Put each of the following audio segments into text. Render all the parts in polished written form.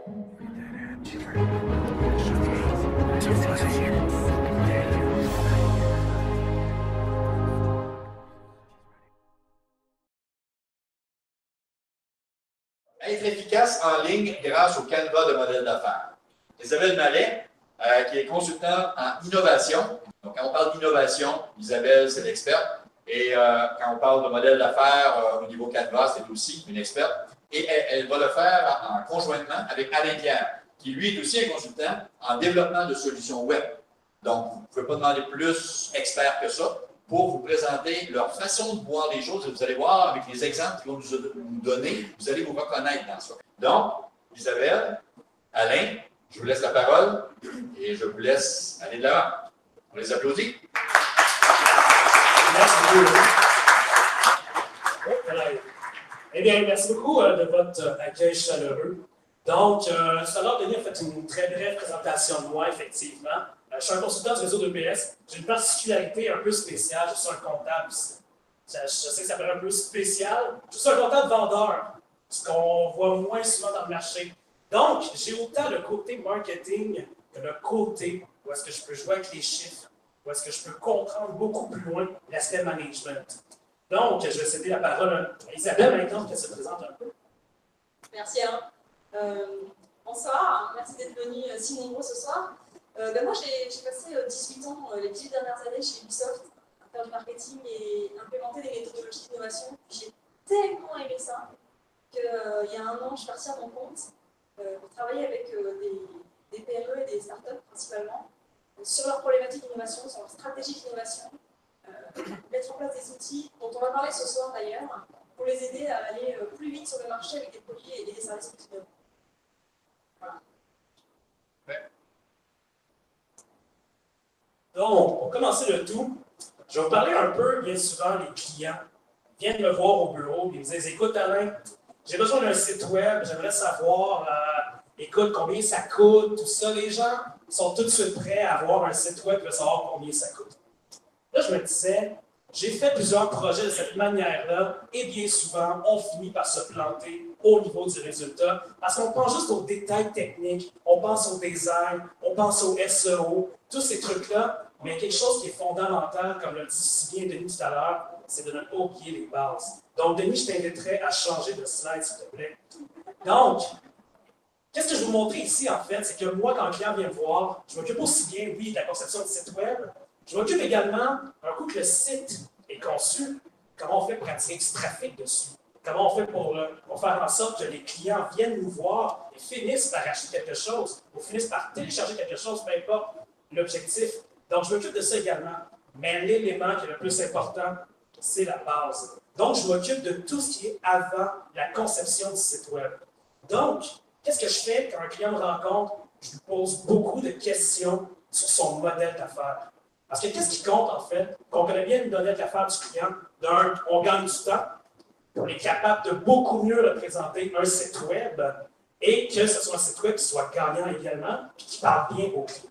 Être efficace en ligne grâce au Canva de modèle d'affaires. Isabelle Mallet, qui est consultante en innovation. Donc, quand on parle d'innovation, Isabelle, c'est l'experte. Et quand on parle de modèle d'affaires au niveau Canva, c'est aussi une experte. Et elle va le faire conjointement avec Alain Pierre, qui lui est aussi un consultant en développement de solutions web. Donc, vous ne pouvez pas demander plus expert que ça pour vous présenter leur façon de voir les choses. Et vous allez voir, avec les exemples qu'ils vont nous donner, vous allez vous reconnaître dans ça. Donc, Isabelle, Alain, je vous laisse la parole et je vous laisse aller de l'avant. On les applaudit. Merci beaucoup. Eh bien, merci beaucoup de votre accueil chaleureux. Donc, tout à l'heure, Denis a fait une très brève présentation de moi, effectivement. Je suis un consultant du réseau d'EPS. J'ai une particularité un peu spéciale. Je suis un comptable aussi. Je sais que ça paraît un peu spécial. Je suis un comptable vendeur, ce qu'on voit moins souvent dans le marché. Donc, j'ai autant le côté marketing que le côté où est-ce que je peux jouer avec les chiffres, où est-ce que je peux comprendre beaucoup plus loin l'aspect management. Donc, je vais céder la parole à Isabelle maintenant, qu'elle se présente un peu. Merci Alain. Bonsoir, merci d'être venus si nombreux ce soir. Moi, j'ai passé 18 ans, les 18 dernières années chez Ubisoft, à faire du marketing et implémenter des méthodologies d'innovation. J'ai tellement aimé ça qu'il y a un an, je suis partie à mon compte pour travailler avec des PME et des startups principalement sur leurs problématiques d'innovation, sur leur stratégie d'innovation, mettre en place des outils dont on va parler ce soir d'ailleurs, pour les aider à aller plus vite sur le marché avec des produits et des services plus innovants. Voilà. Ouais. Donc, pour commencer le tout, je vais vous parler un peu, bien souvent, les clients viennent me voir au bureau et me disent « Écoute Alain, j'ai besoin d'un site web, j'aimerais savoir, écoute, combien ça coûte, tout ça. » Les gens sont tout de suite prêts à avoir un site web et savoir combien ça coûte. Là, je me disais, j'ai fait plusieurs projets de cette manière-là et bien souvent, on finit par se planter au niveau du résultat parce qu'on pense juste aux détails techniques, on pense au design, on pense au SEO, tous ces trucs-là, mais quelque chose qui est fondamental, comme l'a dit si bien Denis tout à l'heure, c'est de ne pas oublier les bases. Donc, Denis, je t'inviterai à changer de slide, s'il te plaît. Donc, qu'est-ce que je vais vous montrer ici, en fait, c'est que moi, quand un client vient me voir, je m'occupe aussi bien, oui, de la conception du site web, je m'occupe également, un coup que le site est conçu, comment on fait pour attirer du trafic dessus? Comment on fait pour faire en sorte que les clients viennent nous voir et finissent par acheter quelque chose ou finissent par télécharger quelque chose, peu importe l'objectif. Donc, je m'occupe de ça également. Mais l'élément qui est le plus important, c'est la base. Donc, je m'occupe de tout ce qui est avant la conception du site web. Donc, qu'est-ce que je fais quand un client me rencontre? Je lui pose beaucoup de questions sur son modèle d'affaires. Parce que qu'est-ce qui compte, en fait? Qu'on connaît bien le modèle d'affaires du client. D'un, on gagne du temps. On est capable de beaucoup mieux représenter un site web et que ce soit un site web qui soit gagnant également et qui parle bien aux clients.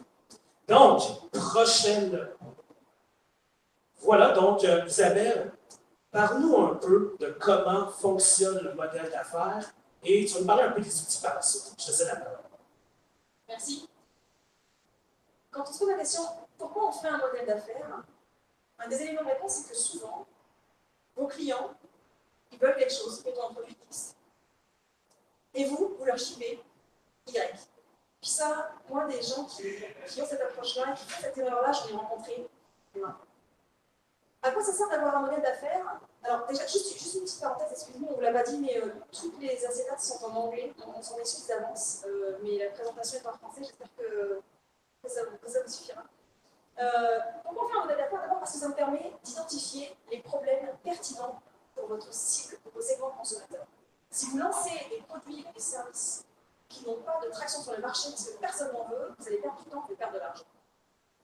Donc, prochaine. Voilà, donc, Isabelle, parle-nous un peu de comment fonctionne le modèle d'affaires et tu vas nous parler un peu des outils par la suite. Je te cède la parole. Merci. Quand on se pose la question pourquoi on fait un modèle d'affaires, un des éléments de réponse, c'est que souvent, vos clients, ils veulent quelque chose, mettons un produit X. Et vous leur shippez Y. Puis ça, moi, des gens qui ont cette approche-là, qui font cette erreur-là, je l'ai rencontré plein. À quoi ça sert d'avoir un modèle d'affaires? Alors déjà, juste une petite parenthèse, excusez-moi, on ne vous l'a pas dit, mais toutes les acétates sont en anglais, on s'en excuse d'avance, mais la présentation est en français, j'espère que ça vous suffira. Pourquoi on fait un modèle d'affaires? D'abord parce que ça me permet d'identifier les problèmes pertinents pour votre cible, pour vos segments consommateurs. Si vous lancez des produits et des services qui n'ont pas de traction sur le marché parce que personne n'en veut, vous allez perdre du temps et perdre de l'argent.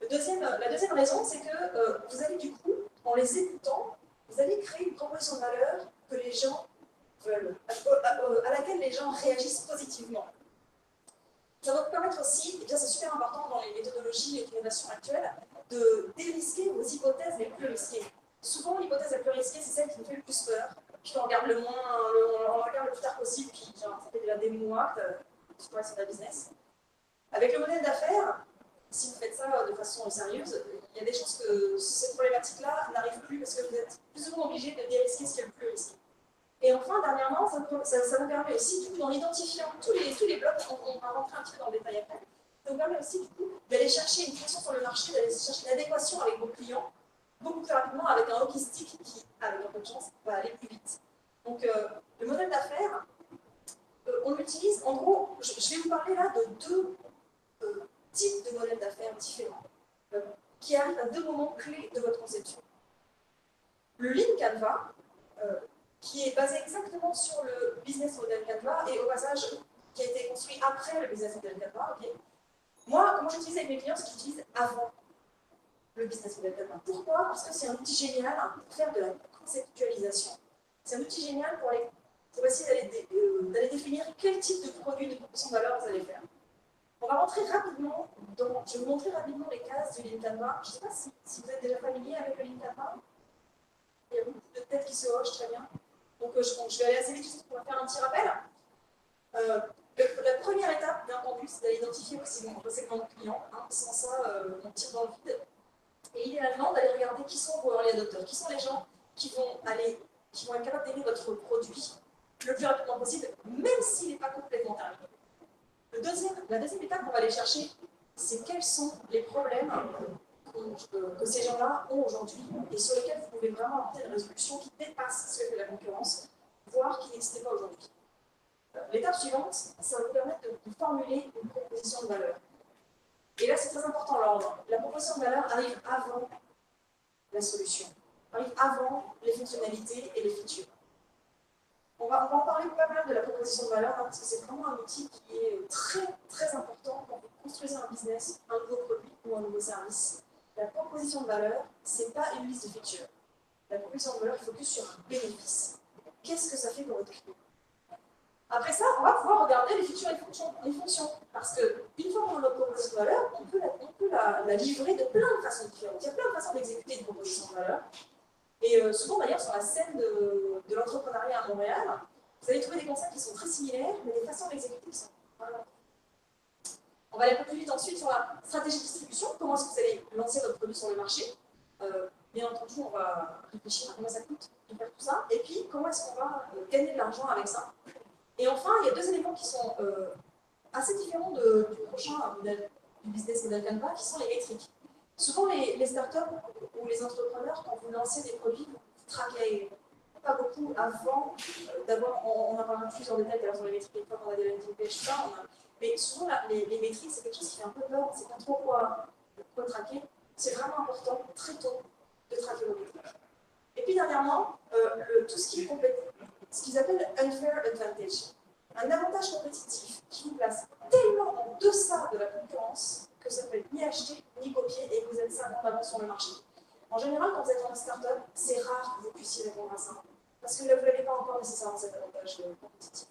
La deuxième raison, c'est que vous allez du coup, en les écoutant, vous allez créer une proposition de valeur que les gens veulent, à laquelle les gens réagissent positivement. Ça va vous permettre aussi, et bien c'est super important dans les méthodologies d'innovation actuelles, de dérisquer vos hypothèses les plus risquées. Souvent, l'hypothèse la plus risquée, c'est celle qui nous fait le plus peur, puis on regarde on regarde le plus tard possible, puis genre, ça fait déjà des mois que sur ta business. Avec le modèle d'affaires, si vous faites ça de façon sérieuse, il y a des chances que cette problématique-là n'arrive plus parce que vous êtes plus ou moins obligé de dérisquer ce qui est le plus risqué. Et enfin, dernièrement, ça vous permet aussi, du coup, en identifiant tous les blocs, on va rentrer un petit peu dans le détail après, ça vous permet aussi, du coup, d'aller chercher une fonction sur le marché, d'aller chercher l'adéquation avec vos clients beaucoup plus rapidement avec un hockey stick qui, avec un peu de chance, va aller plus vite. Donc, le modèle d'affaires, on l'utilise, en gros, je vais vous parler là de deux types de modèles d'affaires différents qui arrivent à deux moments clés de votre conception. Le Lean Canva, qui est basé exactement sur le business model Canva et au passage qui a été construit après le business model Canva. Okay. Moi, comment j'utilise avec mes clients, ce qu'ils utilisent avant le business model Canva. Pourquoi? Parce que c'est un outil génial pour faire de la conceptualisation. C'est un outil génial pour essayer d'aller définir quel type de produit de proposition de valeur vous allez faire. On va rentrer rapidement je vais vous montrer rapidement les cases du Lean Canva. Je ne sais pas si vous êtes déjà familier avec le Lean Canva. Il y a beaucoup de têtes qui se hochent, très bien. Donc je vais aller assez vite juste pour faire un petit rappel. La première étape, bien entendu, c'est d'aller identifier vos segments de clients. Hein. Sans ça, on tire dans le vide. Et idéalement, d'aller regarder qui sont vos early adopters, qui sont les gens qui vont être capables d'aimer votre produit le plus rapidement possible, même s'il n'est pas complètement terminé. La deuxième étape qu'on va aller chercher, c'est quels sont les problèmes que ces gens-là ont aujourd'hui et sur lesquels vous pouvez vraiment apporter une résolution qui dépasse ce que fait la concurrence, voire qui n'existait pas aujourd'hui. L'étape suivante, ça va vous permettre de formuler une proposition de valeur. Et là, c'est très important l'ordre. La proposition de valeur arrive avant la solution, arrive avant les fonctionnalités et les features. On va en parler pas mal de la proposition de valeur, hein, parce que c'est vraiment un outil qui est très, très important quand vous construisez un business, un nouveau produit ou un nouveau service. La proposition de valeur, ce n'est pas une liste de features. La proposition de valeur, il focus sur un bénéfice. Qu'est-ce que ça fait pour votre client? Après ça, on va pouvoir regarder les features et les fonctions. Parce qu'une fois qu'on a notre proposition de valeur, on peut la livrer de plein de façons différentes. Il y a plein de façons d'exécuter une proposition de valeur. Et souvent, d'ailleurs, sur la scène de l'entrepreneuriat à Montréal, vous allez trouver des concepts qui sont très similaires, mais des façons d'exécuter qui sont vraiment. On va aller un peu plus vite ensuite sur la stratégie de distribution. Comment est-ce que vous allez lancer votre produit sur le marché? Bien entendu, on va réfléchir à combien ça coûte de faire tout ça. Et puis, comment est-ce qu'on va gagner de l'argent avec ça? Et enfin, il y a deux éléments qui sont assez différents du prochain modèle du business model Canva, qui sont les métriques. Souvent, les startups ou les entrepreneurs, quand vous lancez des produits, vous traquez pas beaucoup avant d'avoir. On en parlera plus en détail sur les métriques, une fois qu'on a des landing pages, tout ça. Mais souvent, les métriques, c'est quelque chose qui fait un peu peur, c'est pas trop quoi traquer. C'est vraiment important, très tôt, de traquer vos métriques. Et puis, dernièrement, tout ce qui est ce qu'ils appellent unfair advantage. Un avantage compétitif qui vous place tellement en deçà de la concurrence que ça ne peut être ni acheté ni copié et que vous êtes 5 ans d'avance sur le marché. En général, quand vous êtes en start-up, c'est rare que vous puissiez répondre à ça. Parce que vous n'avez pas encore nécessairement cet avantage compétitif.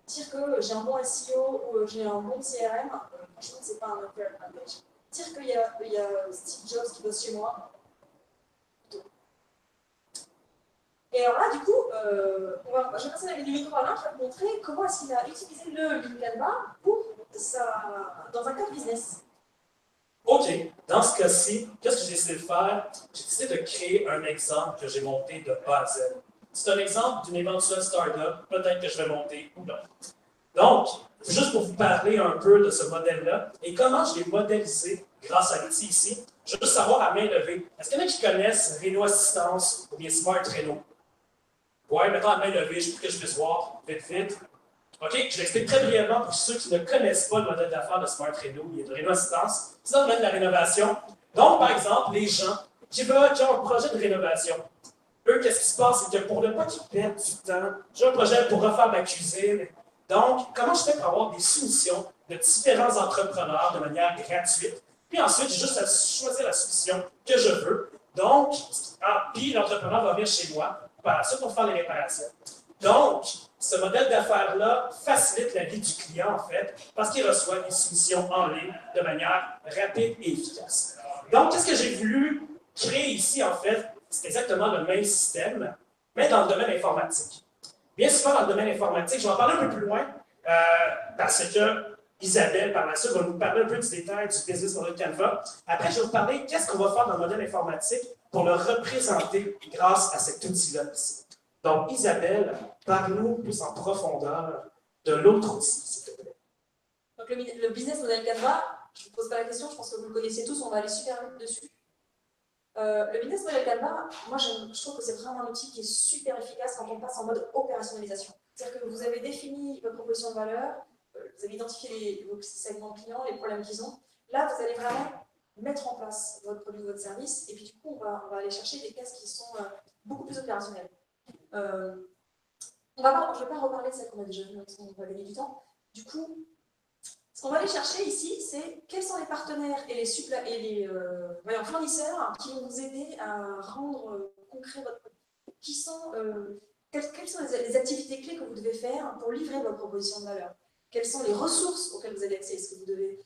Dire que j'ai un bon SEO ou j'ai un bon CRM, franchement, ce n'est pas un unfair advantage. Dire qu'il y a Steve Jobs qui bosse chez moi, plutôt. Et alors là, du coup, je vais passer avec du micro à Alain qui va vous montrer comment est-ce qu'il a utilisé le Lean Canva dans un cadre business. OK. Dans ce cas-ci, qu'est-ce que j'ai décidé de faire? J'ai décidé de créer un exemple que j'ai monté de A à Z. C'est un exemple d'une éventuelle start-up, peut-être que je vais monter ou non. Donc, juste pour vous parler un peu de ce modèle-là et comment je l'ai modélisé grâce à l'outil ici, je veux juste savoir à main levée. Est-ce qu'il y en a qui connaissent Renault Assistance ou bien Smart Renault? Oui, mettons à main levée, pour que je puisse voir vite. OK, je l'explique très brièvement pour ceux qui ne connaissent pas le modèle d'affaires de Smart Renault ou de Renault Assistance. C'est dans le domaine de la rénovation. Donc, par exemple, les gens qui ont un projet de rénovation, eux, qu'est-ce qui se passe? C'est que pour ne pas qu'ils perdent du temps, j'ai un projet pour refaire ma cuisine. Donc, comment je fais pour avoir des soumissions de différents entrepreneurs de manière gratuite? Puis ensuite, j'ai juste à choisir la solution que je veux. Donc, puis l'entrepreneur va venir chez moi par la suite pour faire les réparations. Donc, ce modèle d'affaires-là facilite la vie du client, en fait, parce qu'il reçoit des soumissions en ligne de manière rapide et efficace. Donc, qu'est-ce que j'ai voulu créer ici, en fait? C'est exactement le même système, mais dans le domaine informatique. Bien souvent, dans le domaine informatique, je vais en parler un peu plus loin, parce que Isabelle, par la suite, va nous parler un peu du détail du Business Model Canva. Après, je vais vous parler qu'est-ce qu'on va faire dans le modèle informatique pour le représenter grâce à cet outil-là ici. Donc, Isabelle, parle-nous plus en profondeur de l'autre outil, s'il te plaît. Donc, le Business Model Canva, je ne vous pose pas la question, je pense que vous le connaissez tous, on va aller super vite dessus. Le Business Model Canva, moi, je trouve que c'est vraiment un outil qui est super efficace quand on passe en mode opérationnalisation. C'est-à-dire que vous avez défini votre proposition de valeur, vous avez identifié vos segments clients, les problèmes qu'ils ont. Là, vous allez vraiment mettre en place votre produit, votre service, et puis du coup, on va aller chercher des cases qui sont beaucoup plus opérationnelles. Je ne vais pas reparler de celles qu'on a déjà vues, on va gagner du temps. Du coup, ce qu'on va aller chercher ici, c'est quels sont les partenaires et les fournisseurs qui vont vous aider à rendre concret votre produit. Quelles sont les activités clés que vous devez faire pour livrer votre proposition de valeur? Quelles sont les ressources auxquelles vous avez accès? Est-ce que vous devez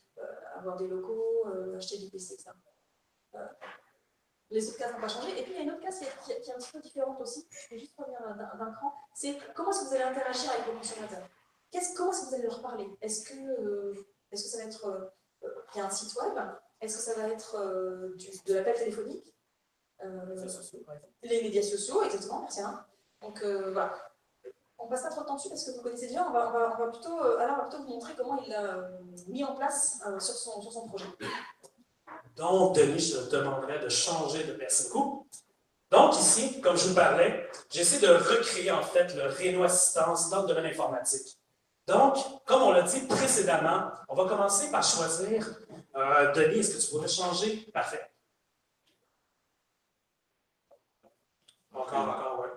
avoir des locaux, acheter du PC, etc. Les autres cases n'ont pas changé. Et puis, il y a une autre case qui est un petit peu différente aussi. Je vais juste revenir d'un cran. C'est comment est-ce que vous allez interagir avec vos consommateurs? Comment est-ce que vous allez leur parler? Est-ce que ça va être il y a un site web? Est-ce que ça va être de l'appel téléphonique? Les médias sociaux, exactement, merci. Donc, voilà. On ne passe pas trop de temps dessus parce que vous connaissez déjà. Alain va plutôt vous montrer comment il l'a mis en place sur son projet. Donc, Denis, je te demanderais de changer de personne. Donc, ici, comme je vous parlais, j'essaie de recréer en fait le Réno Assistance dans le domaine informatique. Donc, comme on l'a dit précédemment, on va commencer par choisir. Denis, est-ce que tu pourrais changer? Parfait. Encore, oui.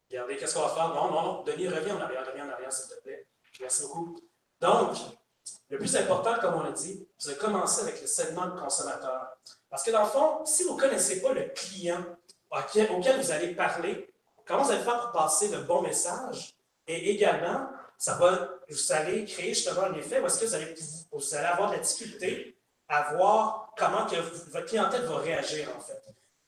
Regardez, qu'est-ce qu'on va faire? Non. Denis, reviens en arrière, s'il te plaît. Merci beaucoup. Donc, le plus important, comme on l'a dit, c'est de commencer avec le segment de consommateur. Parce que dans le fond, si vous ne connaissez pas le client auquel vous allez parler, comment vous allez faire pour passer de bons messages? Et également, vous allez créer justement un effet où est-ce que vous allez avoir de la difficulté à voir comment que votre clientèle va réagir en fait.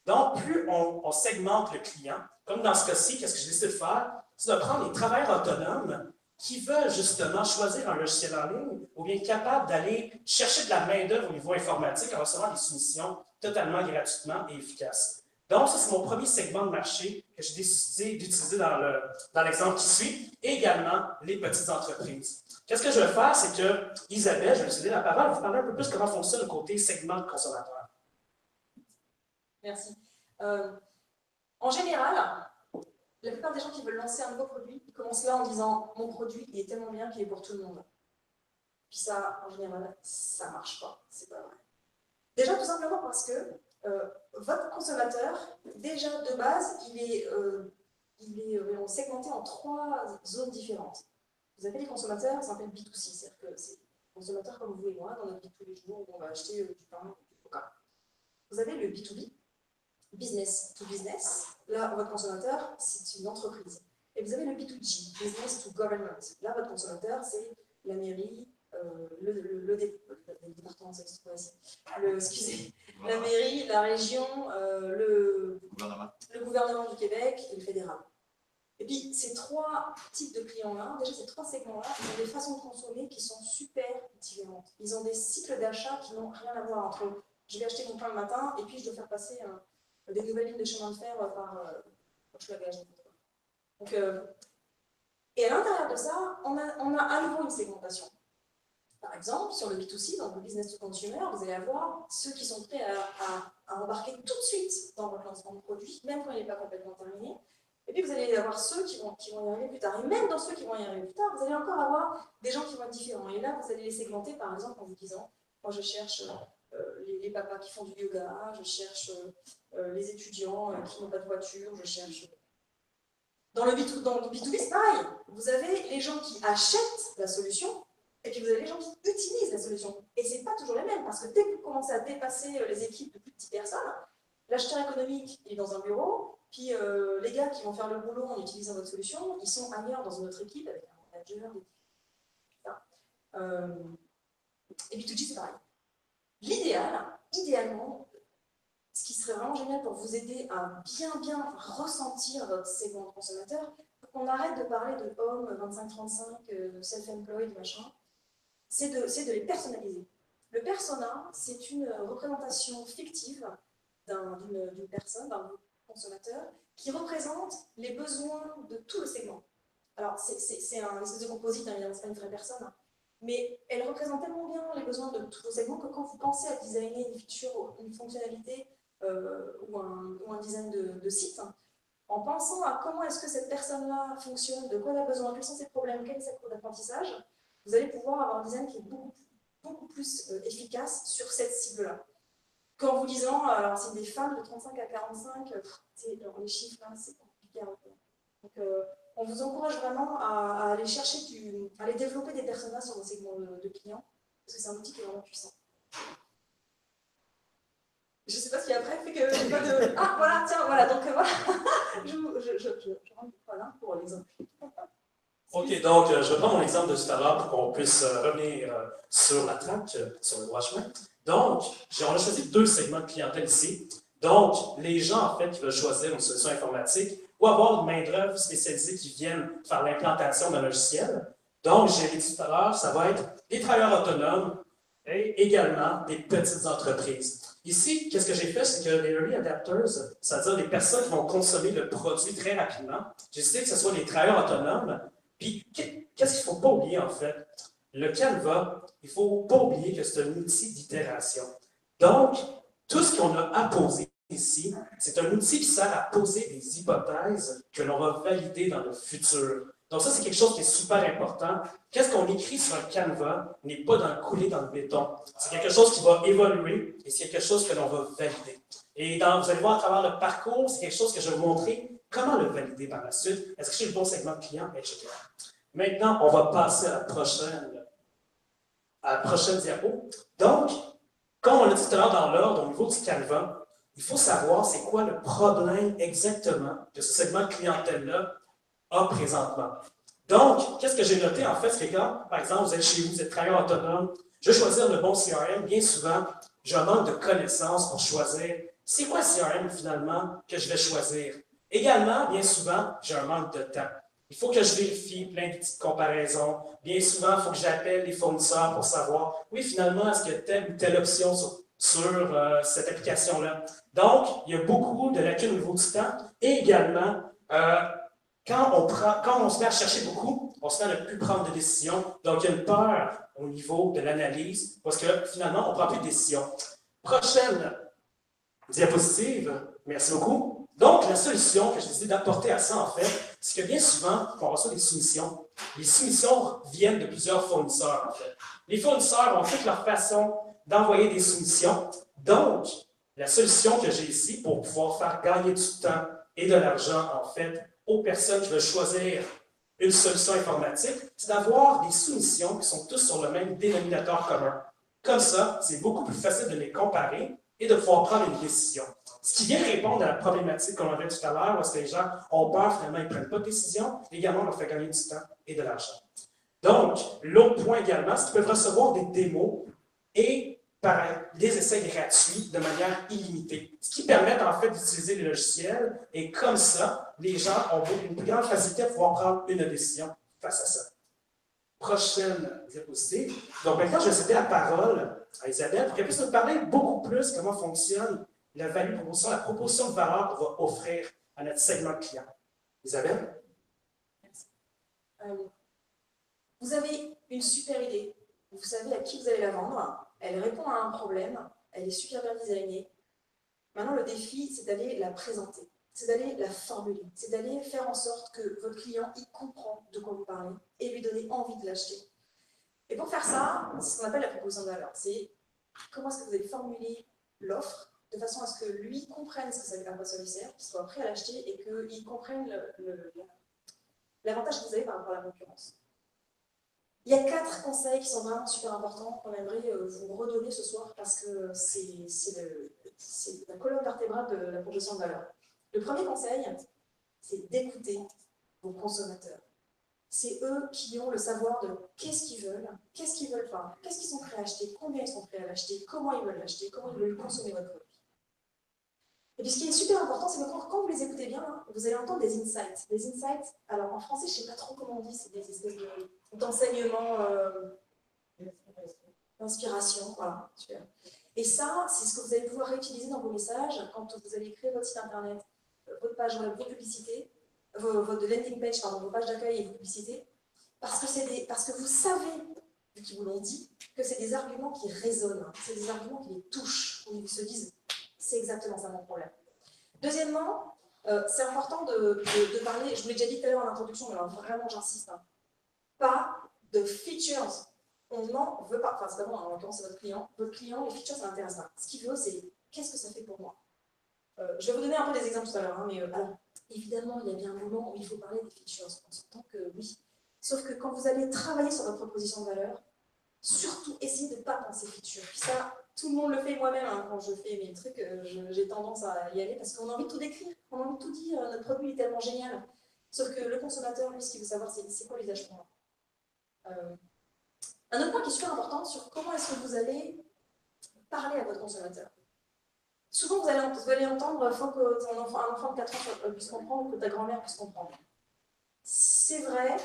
Donc, plus on segmente le client, comme dans ce cas-ci, qu'est-ce que je décide de faire? C'est de prendre les travailleurs autonomes qui veulent justement choisir un logiciel en ligne ou bien capables d'aller chercher de la main-d'œuvre au niveau informatique en recevant des soumissions totalement gratuitement et efficaces. Donc, ça, c'est mon premier segment de marché que j'ai décidé d'utiliser dans l'exemple qui suit, et également les petites entreprises. Qu'est-ce que je vais faire? C'est que Isabelle, je vais vous céder la parole, vous parler un peu plus comment fonctionne le côté segment de consommateur. Merci. En général, la plupart des gens qui veulent lancer un nouveau produit, ils commencent là en disant « mon produit, il est tellement bien qu'il est pour tout le monde ». Puis ça, en général, ça ne marche pas, c'est pas vrai. Déjà, tout simplement parce que votre consommateur, déjà de base, il est segmenté en 3 zones différentes. Vous avez les consommateurs, ça s'appelle B2C, c'est-à-dire que c'est des consommateurs comme vous et moi, dans notre vie de tous les jours, où on va acheter du pain, du coca. Vous avez le B2B, business to business. Là, votre consommateur, c'est une entreprise. Et vous avez le B2G, business to government. Là, votre consommateur, c'est la mairie, le département, excusez, la mairie, la région, le gouvernement du Québec et le fédéral. Et puis, ces 3 types de clients-là, déjà ces 3 segments-là, ils ont des façons de consommer qui sont super différentes. Ils ont des cycles d'achat qui n'ont rien à voir entre eux. Je vais acheter mon pain le matin et puis je dois faire passer des nouvelles lignes de chemin de fer par Schlagage. Donc, et à l'intérieur de ça, on a à nouveau une segmentation. Par exemple, sur le B2C, donc le business to consumer, vous allez avoir ceux qui sont prêts à embarquer tout de suite dans votre lancement de produit, même quand il n'est pas complètement terminé. Et puis vous allez avoir ceux qui vont y arriver plus tard. Et même dans ceux qui vont y arriver plus tard, vous allez encore avoir des gens qui vont être différents. Et là, vous allez les segmenter, par exemple, en vous disant, moi je cherche les papas qui font du yoga, je cherche les étudiants qui n'ont pas de voiture, je cherche... Dans le B2B, c'est pareil. Vous avez les gens qui achètent la solution, et puis vous avez les gens qui utilisent la solution. Et ce n'est pas toujours les mêmes, parce que dès que vous commencez à dépasser les équipes de plus de 10 personnes, l'acheteur économique il est dans un bureau, puis les gars qui vont faire le boulot en utilisant votre solution, ils sont ailleurs dans une autre équipe avec un manager, et B2G, c'est pareil. Idéalement, ce qui serait vraiment génial pour vous aider à bien ressentir votre segment de consommateur, qu'on arrête de parler de hommes 25-35, self-employed, machin, c'est de les personnaliser. Le persona, c'est une représentation fictive d'une personne, d'un consommateur, qui représente les besoins de tout le segment. Alors, c'est un espèce de composite, hein, c'est pas une vraie personne, hein, mais elle représente tellement bien les besoins de tout le segment que quand vous pensez à designer une feature, une fonctionnalité ou un design de site, hein, en pensant à comment est-ce que cette personne-là fonctionne, de quoi elle a besoin, quels sont ses problèmes, quel est sa courbe d'apprentissage, vous allez pouvoir avoir un design qui est beaucoup plus efficace sur cette cible-là. Qu'en vous disant, alors c'est des femmes de 35 à 45, alors les chiffres là, c'est compliqué à retenir. Donc, on vous encourage vraiment à aller chercher, à aller développer des personas sur vos segments de clients, parce que c'est un outil qui est vraiment puissant. Je ne sais pas ce qu'il y a après, fait que pas de... Ah, voilà, tiens, voilà, donc voilà. je rentre voilà, pour l'exemple. OK, donc je vais prendre mon exemple de tout à l'heure pour qu'on puisse revenir sur la traque, sur le droit chemin. Donc, on a choisi 2 segments de clientèle ici. Donc, les gens, en fait, qui veulent choisir une solution informatique ou avoir une main-d'œuvre spécialisée qui viennent faire l'implantation d'un logiciel. Donc, j'ai dit tout à l'heure, ça va être les travailleurs autonomes et également des petites entreprises. Ici, qu'est-ce que j'ai fait, c'est que les early adapters, c'est-à-dire les personnes qui vont consommer le produit très rapidement, j'ai décidé que ce soit les travailleurs autonomes. Puis, qu'est-ce qu'il ne faut pas oublier, en fait? Le Canva, il ne faut pas oublier que c'est un outil d'itération. Donc, tout ce qu'on a à poser ici, c'est un outil qui sert à poser des hypothèses que l'on va valider dans le futur. Donc ça, c'est quelque chose qui est super important. Qu'est-ce qu'on écrit sur un Canva n'est pas coulé dans le béton. C'est quelque chose qui va évoluer et c'est quelque chose que l'on va valider. Et vous allez voir à travers le parcours, c'est quelque chose que je vais vous montrer comment le valider par la suite. Est-ce que j'ai le bon segment de client, etc. Maintenant, on va passer à la prochaine diapo. Donc, comme on l'a dit tout à l'heure dans l'ordre, au niveau du Canva, il faut savoir c'est quoi le problème exactement que ce segment de clientèle-là a présentement. Donc, qu'est-ce que j'ai noté en fait, c'est que quand, par exemple, vous êtes chez vous, vous êtes travailleur autonome, je veux choisir le bon CRM, bien souvent, j'ai un manque de connaissances pour choisir c'est quoi le CRM finalement que je vais choisir. Également, bien souvent, j'ai un manque de temps. Il faut que je vérifie plein de petites comparaisons. Bien souvent, il faut que j'appelle les fournisseurs pour savoir, oui, finalement, est-ce qu'il y a telle ou telle option sur cette application-là. Donc, il y a beaucoup de lacunes au niveau du temps. Et également, quand on se met à chercher beaucoup, on se met à ne plus prendre de décision. Donc, il y a une peur au niveau de l'analyse parce que finalement, on ne prend plus de décision. Prochaine diapositive. Merci beaucoup. Donc, la solution que j'ai décidé d'apporter à ça, en fait, c'est que bien souvent, quand on reçoit des soumissions, les soumissions viennent de plusieurs fournisseurs, en fait. Les fournisseurs ont toutes leur façon d'envoyer des soumissions. Donc, la solution que j'ai ici pour pouvoir faire gagner du temps et de l'argent, en fait, aux personnes qui veulent choisir une solution informatique, c'est d'avoir des soumissions qui sont tous sur le même dénominateur commun. Comme ça, c'est beaucoup plus facile de les comparer et de pouvoir prendre une décision. Ce qui vient répondre à la problématique qu'on avait tout à l'heure, où est-ce que les gens ont peur, finalement, ils ne prennent pas de décision, également, on leur fait gagner du temps et de l'argent. Donc, l'autre point également, c'est qu'ils peuvent recevoir des démos et des essais gratuits de manière illimitée, ce qui permet en fait d'utiliser les logiciels et comme ça, les gens ont une plus grande facilité à pouvoir prendre une décision face à ça. Prochaine diapositive. Donc maintenant, je vais céder la parole à Isabelle pour qu'elle puisse nous parler beaucoup plus comment fonctionne la value proposition, la proposition de valeur qu'on va offrir à notre segment client. Isabelle? Merci. Vous avez une super idée, vous savez à qui vous allez la vendre, elle répond à un problème, elle est super bien designée. Maintenant, le défi, c'est d'aller la présenter, c'est d'aller la formuler, c'est d'aller faire en sorte que votre client y comprend de quoi vous parlez et lui donner envie de l'acheter. Et pour faire ça, c'est ce qu'on appelle la proposition de valeur. C'est comment est-ce que vous allez formuler l'offre de façon à ce que lui comprenne ce que ça lui sert, qu'il soit prêt à l'acheter et qu'il comprenne l'avantage que vous avez par rapport à la concurrence. Il y a 4 conseils qui sont vraiment super importants qu'on aimerait vous redonner ce soir parce que c'est la colonne vertébrale de la proposition de valeur. Le premier conseil, c'est d'écouter vos consommateurs. C'est eux qui ont le savoir de qu'est-ce qu'ils veulent pas, qu'est-ce qu'ils sont prêts à acheter, combien ils sont prêts à l'acheter, comment ils veulent l'acheter, comment ils veulent consommer votre produit. Et puis ce qui est super important, c'est que quand vous les écoutez bien, hein, vous allez entendre des insights. Des insights, alors en français, je ne sais pas trop comment on dit, c'est des espèces d'enseignements, d'inspiration, voilà, super. Et ça, c'est ce que vous allez pouvoir réutiliser dans vos messages quand vous allez créer votre site internet, votre page web, vos publicités, votre landing page, pardon, vos pages d'accueil et vos publicités, parce que vous savez, vu qu'ils vous l'ont dit, que c'est des arguments qui résonnent, c'est des arguments qui les touchent, où ils se disent, c'est exactement ça mon problème. Deuxièmement, c'est important de parler, je vous l'ai déjà dit tout à l'heure en introduction, mais alors vraiment j'insiste, hein, pas de features. On n'en veut pas, enfin c'est pas moi, en l'occurrence c'est votre client, les features ça l'intéresse pas. Ce qu'il veut c'est, qu'est-ce que ça fait pour moi? Je vais vous donner un peu des exemples tout à l'heure, hein, mais alors, évidemment il y a bien un moment où il faut parler des features, on s'entend que oui. Sauf que quand vous allez travailler sur votre proposition de valeur, surtout essayez de ne pas penser feature. Puis ça, tout le monde le fait moi-même, hein, quand je fais mes trucs, j'ai tendance à y aller parce qu'on a envie de tout décrire, on a envie de tout dire, notre produit est tellement génial. Sauf que le consommateur, lui, ce qu'il veut savoir, c'est quoi l'usage pour moi. Un autre point qui est super important sur comment est-ce que vous allez parler à votre consommateur. Souvent, vous allez entendre il faut que un enfant de 4 ans puisse comprendre ou que ta grand-mère puisse comprendre. C'est vrai,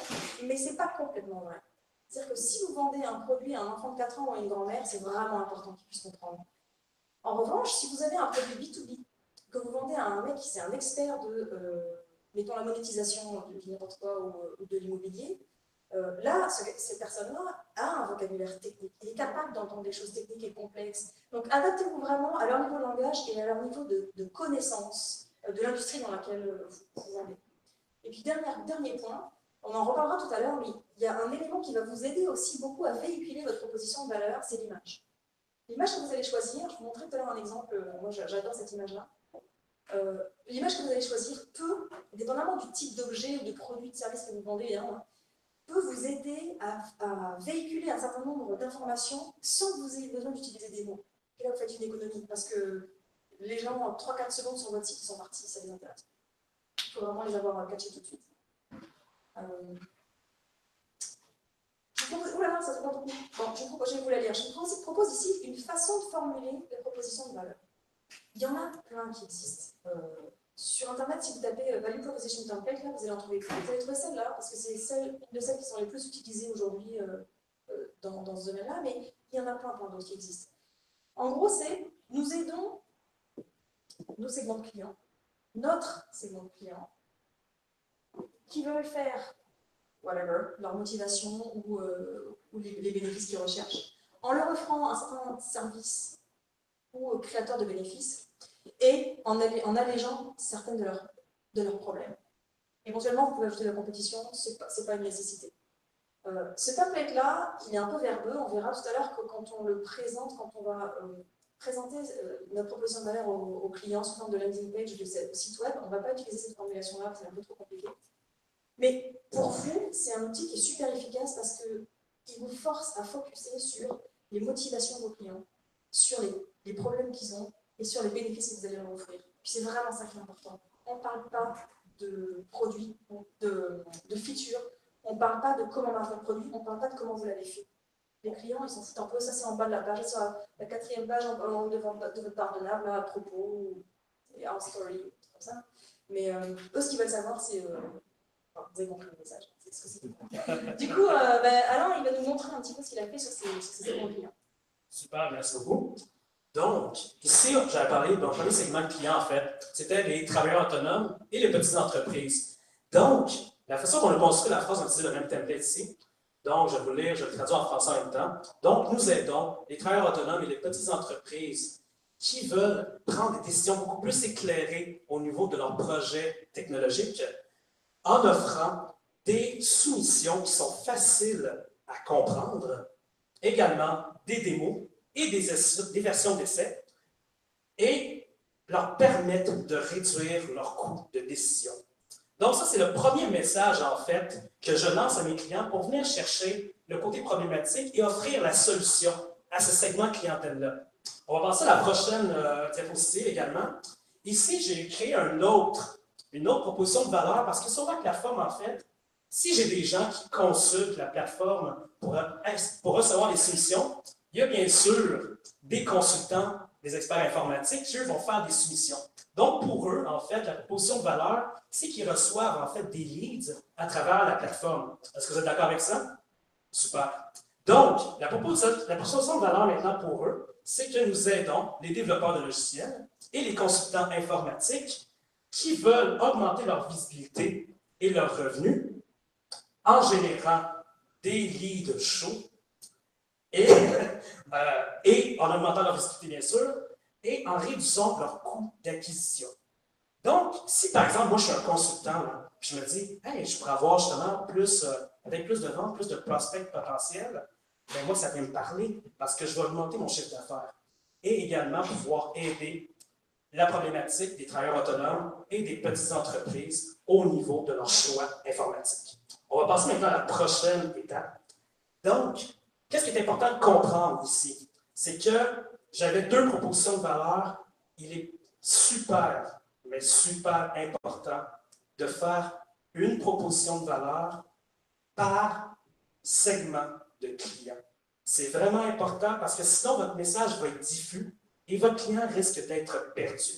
mais ce n'est pas complètement vrai. C'est-à-dire que si vous vendez un produit à un enfant de 4 ans ou à une grand-mère, c'est vraiment important qu'il puisse comprendre. En revanche, si vous avez un produit B2B, que vous vendez à un mec qui est un expert de, mettons, la monétisation de n'importe quoi ou de l'immobilier, là, cette personne-là a un vocabulaire technique. Il est capable d'entendre des choses techniques et complexes. Donc, adaptez-vous vraiment à leur niveau de langage et à leur niveau de connaissance de l'industrie dans laquelle vous vendez. Et puis, dernier point, on en reparlera tout à l'heure, mais il y a un élément qui va vous aider aussi beaucoup à véhiculer votre proposition de valeur, c'est l'image. L'image que vous allez choisir, je vous montrerai tout à l'heure un exemple, moi j'adore cette image-là. L'image que vous allez choisir peut, dépendamment du type d'objet ou de produit, de service que vous vendez, hein, peut vous aider à véhiculer un certain nombre d'informations sans que vous ayez besoin d'utiliser des mots. Et là, vous faites une économie, parce que les gens, en 3-4 secondes sur votre site, ils sont partis, ça les intéresse. Il faut vraiment les avoir catchés tout de suite. Oulala, ça se voit beaucoup. Bon, je vais vous la lire. Je vous propose ici une façon de formuler la proposition de valeur. Il y en a plein qui existent. Sur Internet, si vous tapez Value Proposition Template, là, vous allez en trouver plus. Vous allez trouver celle-là, parce que c'est une de celles qui sont les plus utilisées aujourd'hui dans ce domaine-là, mais il y en a plein d'autres qui existent. En gros, c'est nous aidons nos segments de clients, notre segment de clients, qui veulent faire whatever, leur motivation ou les bénéfices qu'ils recherchent, en leur offrant un certain service ou créateur de bénéfices et en allégeant certaines de leurs problèmes. Éventuellement, vous pouvez ajouter de la compétition, ce n'est pas une nécessité. Ce template-là, il est un peu verbeux, on verra tout à l'heure que quand on le présente, quand on va présenter notre proposition de valeur aux clients sous forme de landing page de ce site web, on ne va pas utiliser cette formulation-là, c'est un peu trop compliqué. Mais pour vous, c'est un outil qui est super efficace parce qu'il vous force à focuser sur les motivations de vos clients, sur les problèmes qu'ils ont et sur les bénéfices que vous allez leur offrir. Puis c'est vraiment ça qui est important. On ne parle pas de produits, de features, on ne parle pas de comment marche votre produit, on ne parle pas de comment vous l'avez fait. Les clients, ils s'en foutent un peu, ça c'est en bas de la page, sur la 4e page en haut de votre barre de nav, là, à propos, et our story, comme ça. Mais eux, ce qu'ils veulent savoir, c'est... vous avez compris le message, c'est ce que c'est. Du coup, Alain, il va nous montrer un petit peu ce qu'il a fait sur ses segments clients. Super, merci beaucoup. Donc, ici, j'avais parlé d'un premier segment de clients, en fait. C'était les travailleurs autonomes et les petites entreprises. Donc, la façon dont on a construit la phrase, on utilise le même template ici. Donc, je vais vous lire, je vais le traduire en français en même temps. Donc, nous aidons les travailleurs autonomes et les petites entreprises qui veulent prendre des décisions beaucoup plus éclairées au niveau de leur projet technologique en offrant des soumissions qui sont faciles à comprendre, également des démos et des versions d'essai, et leur permettre de réduire leur coût de décision. Donc ça, c'est le premier message, en fait, que je lance à mes clients pour venir chercher le côté problématique et offrir la solution à ce segment clientèle-là. On va passer à la prochaine diapositive également. Ici, j'ai créé une autre proposition de valeur parce que sur la plateforme, en fait, si j'ai des gens qui consultent la plateforme pour recevoir les soumissions, il y a bien sûr des consultants, des experts informatiques qui, eux, vont faire des soumissions. Donc, pour eux, en fait, la proposition de valeur, c'est qu'ils reçoivent en fait des leads à travers la plateforme. Est-ce que vous êtes d'accord avec ça? Super. Donc, la proposition de valeur maintenant pour eux, c'est que nous aidons les développeurs de logiciels et les consultants informatiques qui veulent augmenter leur visibilité et leurs revenus en générant des leads chauds et en augmentant leur visibilité, bien sûr, et en réduisant leur coût d'acquisition. Donc, si par exemple, moi je suis un consultant, là, puis je me dis, hey, je pourrais avoir justement plus, avec plus de ventes, plus de prospects potentiels, bien moi, ça vient me parler parce que je vais augmenter mon chiffre d'affaires et également pouvoir aider la problématique des travailleurs autonomes et des petites entreprises au niveau de leur choix informatique. On va passer maintenant à la prochaine étape. Donc, qu'est-ce qui est important de comprendre ici? C'est que j'avais deux propositions de valeur. Il est super, mais super important de faire une proposition de valeur par segment de client. C'est vraiment important parce que sinon, votre message va être diffus et votre client risque d'être perdu.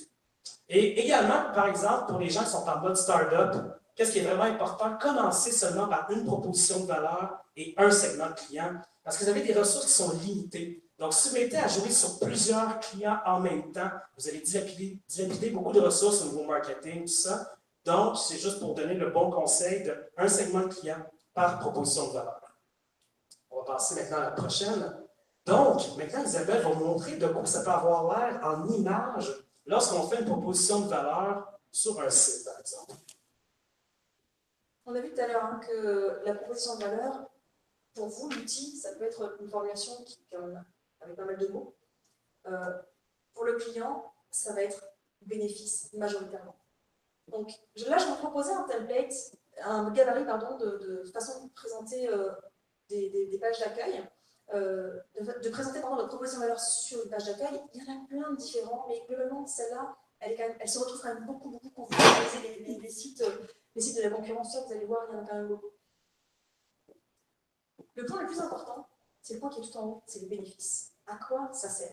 Et également, par exemple, pour les gens qui sont en mode startup, qu'est-ce qui est vraiment important? Commencez seulement par une proposition de valeur et un segment de client parce que vous avez des ressources qui sont limitées. Donc, si vous mettez à jouer sur plusieurs clients en même temps, vous allez dilapider beaucoup de ressources au niveau marketing, tout ça. Donc, c'est juste pour donner le bon conseil d'un segment de client par proposition de valeur. On va passer maintenant à la prochaine. Donc, maintenant, Isabelle va vous montrer de quoi ça peut avoir l'air en images lorsqu'on fait une proposition de valeur sur un site, par exemple. On a vu tout à l'heure que la proposition de valeur, pour vous, l'outil, ça peut être une formulation avec pas mal de mots. Pour le client, ça va être bénéfice majoritairement. Donc là, je vais vous proposer un template, un gabarit de façon de présenter des pages d'accueil, de présenter notre proposition de valeur sur une page d'accueil. Il y en a plein de différents, mais globalement, celle-là, elle se retrouve quand même beaucoup quand vous analysez les sites de la concurrence. Vous allez voir, il y en a quand même beaucoup. Le point le plus important, c'est le point qui est tout en haut, c'est le bénéfice. À quoi ça sert?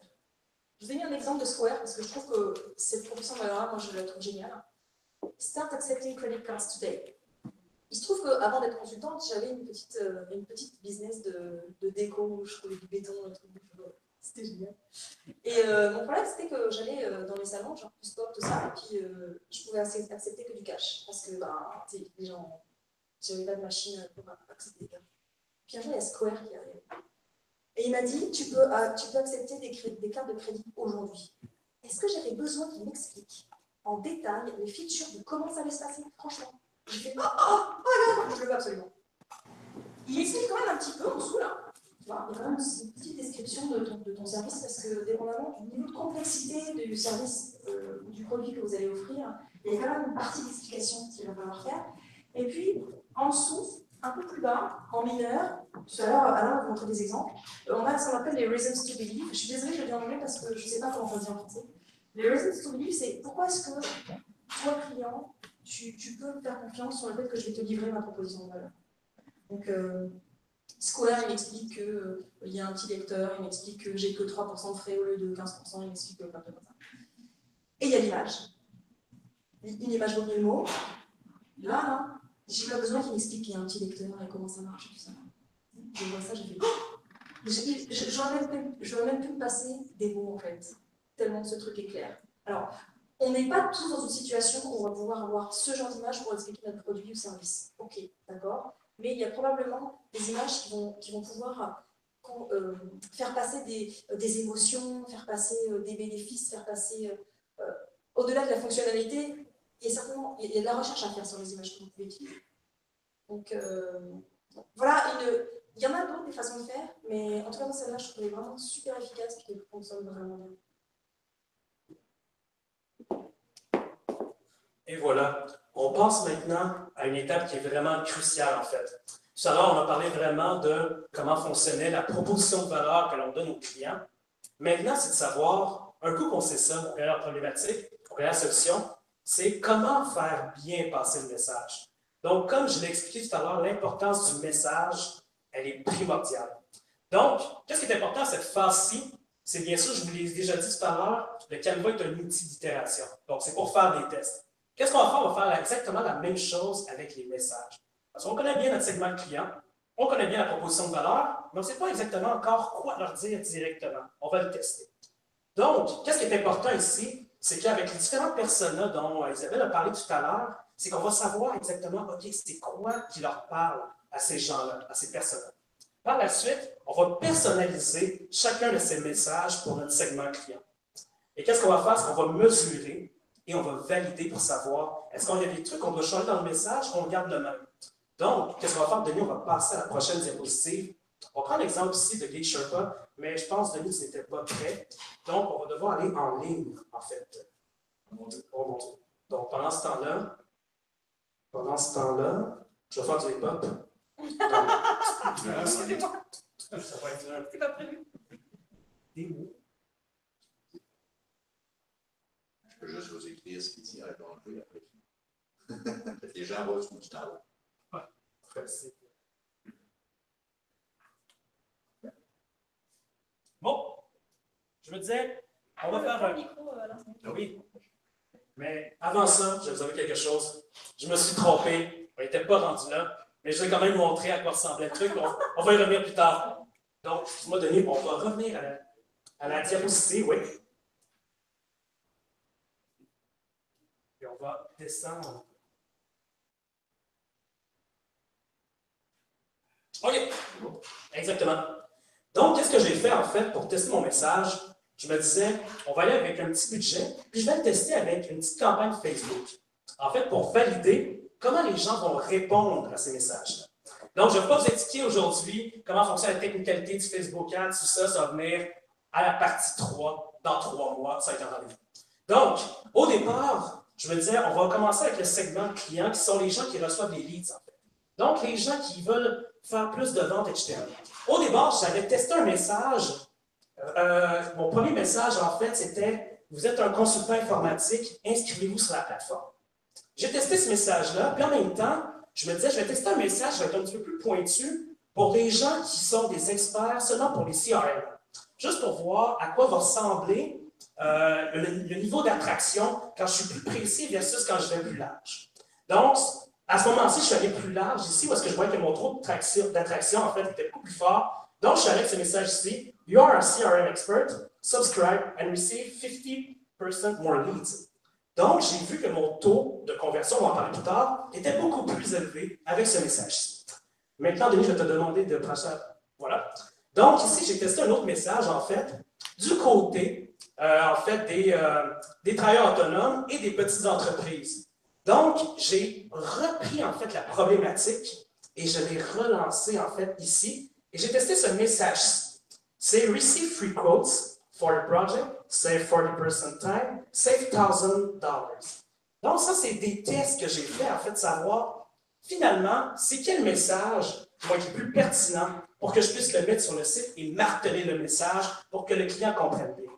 Je vous ai mis un exemple de Square parce que je trouve que cette proposition de valeur, moi je la trouve géniale. Start accepting credit cards today. Il se trouve qu'avant d'être consultante, j'avais une petite business de déco où je trouvais du béton, un truc. C'était génial. Et mon problème, c'était que j'allais dans les salons, genre du stop, tout ça, et puis je pouvais accepter que du cash. Parce que, les gens, j'avais pas de machine pour accepter des cartes. Puis un jour, il y a Square qui arrive. Et il m'a dit, tu peux accepter des cartes de crédit aujourd'hui. Est-ce que j'avais besoin qu'il m'explique en détail les features de comment ça allait se passer? Franchement, j'ai fait, je le veux absolument. Il explique quand même un petit peu en dessous, là. Il y a quand même une petite description de ton service, parce que dépendamment du niveau de complexité du service ou du produit que vous allez offrir, il y a quand même une partie d'explication qu'il va falloir faire. Et puis, en dessous, un peu plus bas, en mineur, tout à l'heure, Alain va vous montrer des exemples, on a ce qu'on appelle les reasons to believe. Je suis désolée, je l'ai bien nommé parce que je ne sais pas comment on dit en français. Les reasons to believe, c'est pourquoi est-ce que toi, client, tu peux me faire confiance sur le fait que je vais te livrer ma proposition de valeur. Donc, Square, il m'explique qu'il y a un petit lecteur, il m'explique que j'ai que 3% de frais au lieu de 15%, il m'explique plein de choses. Et il y a l'image. Une image vaut mieux le mot. Là, j'ai pas besoin qu'il m'explique qu'il y a un petit lecteur et comment ça marche et tout ça. Je vois ça, j'ai fait. J'aurais même pu me passer des mots, en fait, tellement ce truc est clair. Alors, on n'est pas tous dans une situation où on va pouvoir avoir ce genre d'image pour expliquer notre produit ou service. Ok, d'accord. Mais il y a probablement des images qui vont pouvoir faire passer des émotions, faire passer des bénéfices, faire passer, au-delà de la fonctionnalité, il y a de la recherche à faire sur les images que vous pouvez utiliser. Donc, voilà, il y en a d'autres des façons de faire, mais en tout cas, celle-là, je trouvais vraiment super efficace et qui fonctionne vraiment bien. Et voilà, on passe maintenant à une étape qui est vraiment cruciale en fait. Tout à l'heure, on a parlé vraiment de comment fonctionnait la proposition de valeur que l'on donne aux clients. Maintenant, c'est de savoir, un coup qu'on sait ça, on connaît la problématique, on connaît la solution, c'est comment faire bien passer le message. Donc, comme je l'ai expliqué tout à l'heure, l'importance du message, elle est primordiale. Donc, qu'est-ce qui est important à cette phase-ci? c'est bien sûr, je vous l'ai déjà dit tout à l'heure, le Canva est un outil d'itération. Donc, c'est pour faire des tests. Qu'est-ce qu'on va faire? On va faire exactement la même chose avec les messages. Parce qu'on connaît bien notre segment client, on connaît bien la proposition de valeur, mais on ne sait pas exactement encore quoi leur dire directement. On va le tester. Donc, qu'est-ce qui est important ici? C'est qu'avec les différentes personas dont Isabelle a parlé tout à l'heure, c'est qu'on va savoir exactement, OK, c'est quoi qui leur parle à ces gens-là, à ces personnes-là. Par la suite, on va personnaliser chacun de ces messages pour notre segment client. Et qu'est-ce qu'on va faire? C'est qu'on va mesurer et on va valider pour savoir est-ce qu'il y a des trucs qu'on doit changer dans le message ou on garde le même. Donc, qu'est-ce qu'on va faire, Denis? On va passer à la prochaine diapositive. On va prendre l'exemple ici de Geek Sherpa, mais je pense, Denis, tu n'étais pas prêt. Donc, on va devoir aller en ligne, en fait. Oh mon Dieu. Donc, pendant ce temps-là, je vais faire du hip-hop. Excusez-moi, Ça va être c'est pas prévu. des mots. Je peux juste vous écrire ce qu'il dit à répondre après. Les gens voient tout du temps. Ouais, facile. Bon, je me disais, on va faire un micro, oui. Mais avant ça, je vais vous avouer quelque chose. Je me suis trompé. On n'était pas rendu là. Mais je vais quand même montrer à quoi ressemblait le truc. On va y revenir plus tard. Donc, excuse-moi, Denis, on va revenir à la diapositive, oui. Et on va descendre. OK. Exactement. Donc, qu'est-ce que j'ai fait, en fait, pour tester mon message? Je me disais, on va aller avec un petit budget, puis je vais le tester avec une petite campagne Facebook. En fait, pour valider comment les gens vont répondre à ces messages-là. Donc, je ne vais pas vous expliquer aujourd'hui comment fonctionne la technicalité du Facebook Ads, tout ça, ça va venir à la partie 3, dans 3 mois, ça va être un rendez-vous. Donc, au départ, je me disais, on va commencer avec le segment client, qui sont les gens qui reçoivent des leads, en fait. Donc, les gens qui veulent faire plus de ventes, etc. Au départ, j'avais testé un message. Mon premier message, en fait, c'était « Vous êtes un consultant informatique, inscrivez-vous sur la plateforme ». J'ai testé ce message-là, puis en même temps, je me disais, je vais tester un message qui va être un petit peu plus pointu pour les gens qui sont des experts seulement pour les CRM. Juste pour voir à quoi va ressembler le niveau d'attraction quand je suis plus précis versus quand je vais plus large. Donc, à ce moment-ci, je suis allé plus large ici, parce que je voyais que mon taux d'attraction, en fait, était beaucoup plus fort. Donc, je suis allé avec ce message ici. You are a CRM expert. Subscribe and receive 50% more leads. Donc, j'ai vu que mon taux de conversion, on va en parler plus tard, était beaucoup plus élevé avec ce message-ci. Maintenant, Denis, je vais te demander de prendre ça. Voilà. Donc, ici, j'ai testé un autre message, en fait, du côté, en fait, des travailleurs autonomes et des petites entreprises. Donc, j'ai repris, en fait, la problématique et je l'ai relancée, en fait, ici. Et j'ai testé ce message-ci. C'est « Receive free quotes for a project, save 40% time, save $1,000. » Donc, ça, c'est des tests que j'ai fait, en fait, de savoir, finalement, c'est quel message qui va être le plus pertinent pour que je puisse le mettre sur le site et marteler le message pour que le client comprenne bien.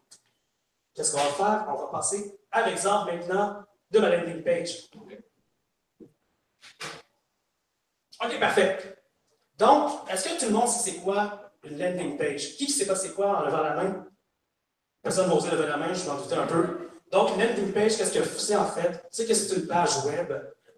Qu'est-ce qu'on va faire? On va passer à l'exemple maintenant de ma landing page. OK, parfait. Donc, est-ce que tout le monde sait c'est quoi une landing page? Qui ne sait pas c'est quoi en levant la main? Personne n'a osé lever la main, je m'en doutais un peu. Donc, une landing page, qu'est-ce que c'est en fait? C'est que c'est une page web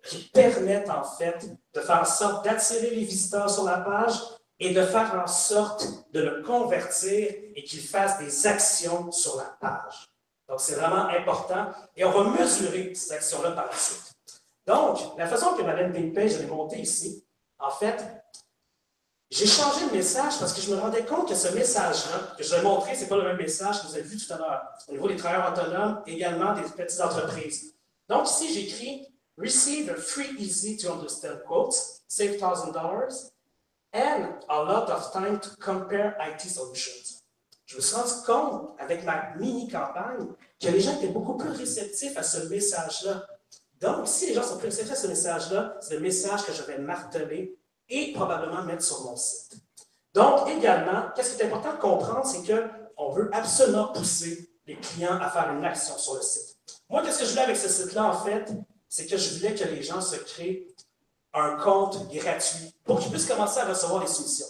qui permet en fait de faire en sorte d'attirer les visiteurs sur la page et de faire en sorte de le convertir et qu'il fasse des actions sur la page. Donc, c'est vraiment important et on va mesurer ces actions-là par la suite. Donc, la façon que ma landing page est montée ici, en fait, j'ai changé le message parce que je me rendais compte que ce message-là, que je vais montrer, ce n'est pas le même message que vous avez vu tout à l'heure. Au niveau des travailleurs autonomes, également des petites entreprises. Donc, ici, j'écris « Receive a free, easy to understand quotes, save $1,000, and a lot of time to compare IT solutions. » Je me suis rendu compte, avec ma mini-campagne, que les gens étaient beaucoup plus réceptifs à ce message-là. Donc, si les gens sont plus réceptifs à ce message-là, c'est le message que je vais marteler et probablement mettre sur mon site. Donc, également, qu'est-ce qui est important de comprendre, c'est qu'on veut absolument pousser les clients à faire une action sur le site. Moi, qu'est-ce que je voulais avec ce site-là, en fait, c'est que je voulais que les gens se créent un compte gratuit pour qu'ils puissent commencer à recevoir les soumissions.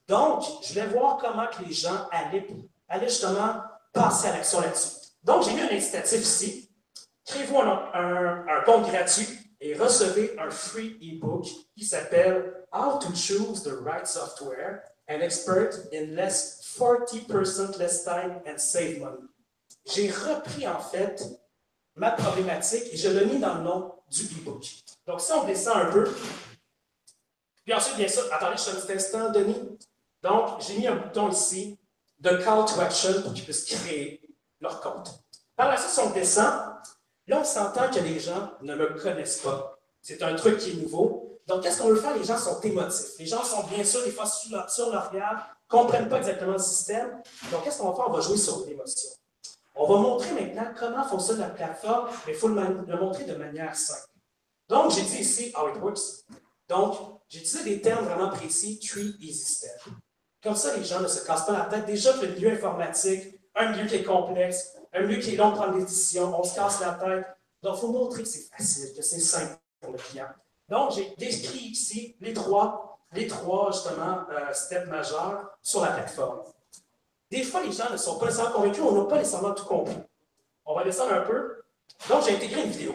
Donc, je voulais voir comment que les gens allaient allait justement passer à l'action là-dessus. Donc, j'ai mis un incitatif ici. Créez-vous un compte gratuit et recevez un free e-book qui s'appelle How to choose the right software and expert in less 40% less time and save money. J'ai repris en fait ma problématique et je l'ai mis dans le nom du e-book. Donc, si on descend un peu, puis ensuite, bien sûr, attendez juste un petit instant, Denis. Donc, j'ai mis un bouton ici de Call to Action pour qu'ils puissent créer leur compte. Par la suite, si on descend, là, on s'entend que les gens ne me connaissent pas. C'est un truc qui est nouveau. Donc, qu'est-ce qu'on veut faire? Les gens sont émotifs. Les gens sont bien sûr des fois sur leur regard, ne comprennent pas exactement le système. Donc, qu'est-ce qu'on va faire? On va jouer sur l'émotion. On va montrer maintenant comment fonctionne la plateforme, mais il faut le montrer de manière simple. Donc, j'ai dit ici how it works. Donc, j'ai utilisé des termes vraiment précis, Tree Easy Step. Comme ça, les gens ne se cassent pas la tête. Déjà que le milieu informatique, un milieu qui est complexe, un milieu qui est long de prendre des décisions, on se casse la tête. Donc, il faut montrer que c'est facile, que c'est simple pour le client. Donc, j'ai décrit ici les trois justement, steps majeurs sur la plateforme. Des fois, les gens ne sont pas nécessairement convaincus, on n'a pas nécessairement tout compris. On va descendre un peu. Donc, j'ai intégré une vidéo.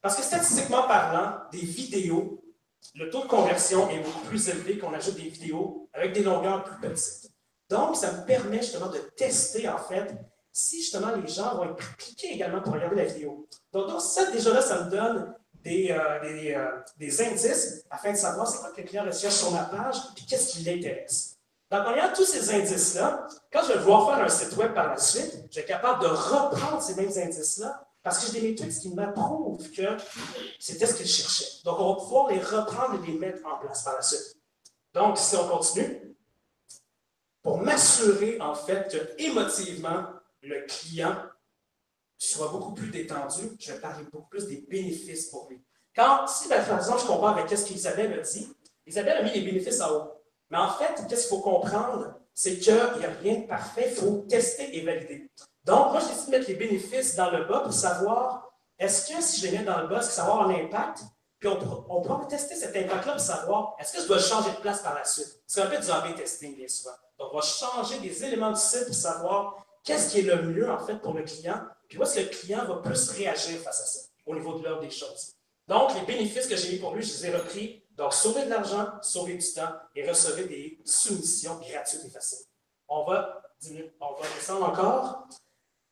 Parce que statistiquement parlant, des vidéos, le taux de conversion est beaucoup plus élevé qu'on ajoute des vidéos avec des longueurs plus petites. Donc, ça me permet justement de tester, en fait, si justement les gens vont être cliqués également pour regarder la vidéo. Donc ça, déjà là, ça me donne des indices afin de savoir c'est quoi que le client recherche sur ma page et qu'est-ce qui l'intéresse. Donc, en ayant tous ces indices-là, quand je vais vouloir faire un site web par la suite, je vais être capable de reprendre ces mêmes indices-là parce que j'ai des métriques qui m'approuvent que c'était ce qu'ils cherchaient. Donc, on va pouvoir les reprendre et les mettre en place par la suite. Donc, si on continue, pour m'assurer, en fait, que émotivement, le client soit beaucoup plus détendu, je vais parler beaucoup plus des bénéfices pour lui. Si, par exemple, je compare avec ce qu'Isabelle a dit, Isabelle a mis les bénéfices en haut. Mais en fait, qu'est-ce qu'il faut comprendre? C'est qu'il n'y a rien de parfait, il faut tester et valider. Donc, moi, je décide de mettre les bénéfices dans le bas pour savoir, est-ce que si je les mets dans le bas, est-ce que ça va avoir un impact? Puis on pourra tester cet impact-là pour savoir, est-ce que je dois changer de place par la suite? C'est un peu du A/B testing, bien souvent. Donc, on va changer des éléments du site pour savoir qu'est-ce qui est le mieux, en fait, pour le client, puis où est-ce que le client va plus réagir face à ça, au niveau de l'ordre des choses. Donc, les bénéfices que j'ai mis pour lui, je les ai repris. Donc, sauver de l'argent, sauver du temps et recevoir des soumissions gratuites et faciles. On va descendre encore.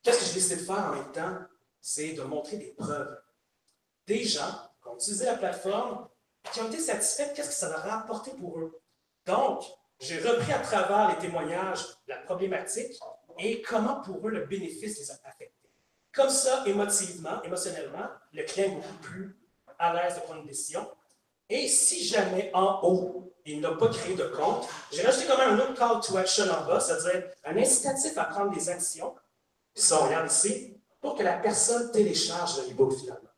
Qu'est-ce que j'ai décidé de faire en même temps? C'est de montrer des preuves. Des gens qui ont utilisé la plateforme, qui ont été satisfaits, qu'est-ce que ça leur a apporté pour eux. Donc, j'ai repris à travers les témoignages la problématique et comment pour eux le bénéfice les a affectés. Comme ça, émotionnellement, le client est beaucoup plus à l'aise de prendre une décision. Et si jamais en haut, il n'a pas créé de compte, j'ai rajouté quand même un autre call to action en bas, c'est-à-dire un incitatif à prendre des actions, puis ça, on regarde ici, pour que la personne télécharge le e-book finalement.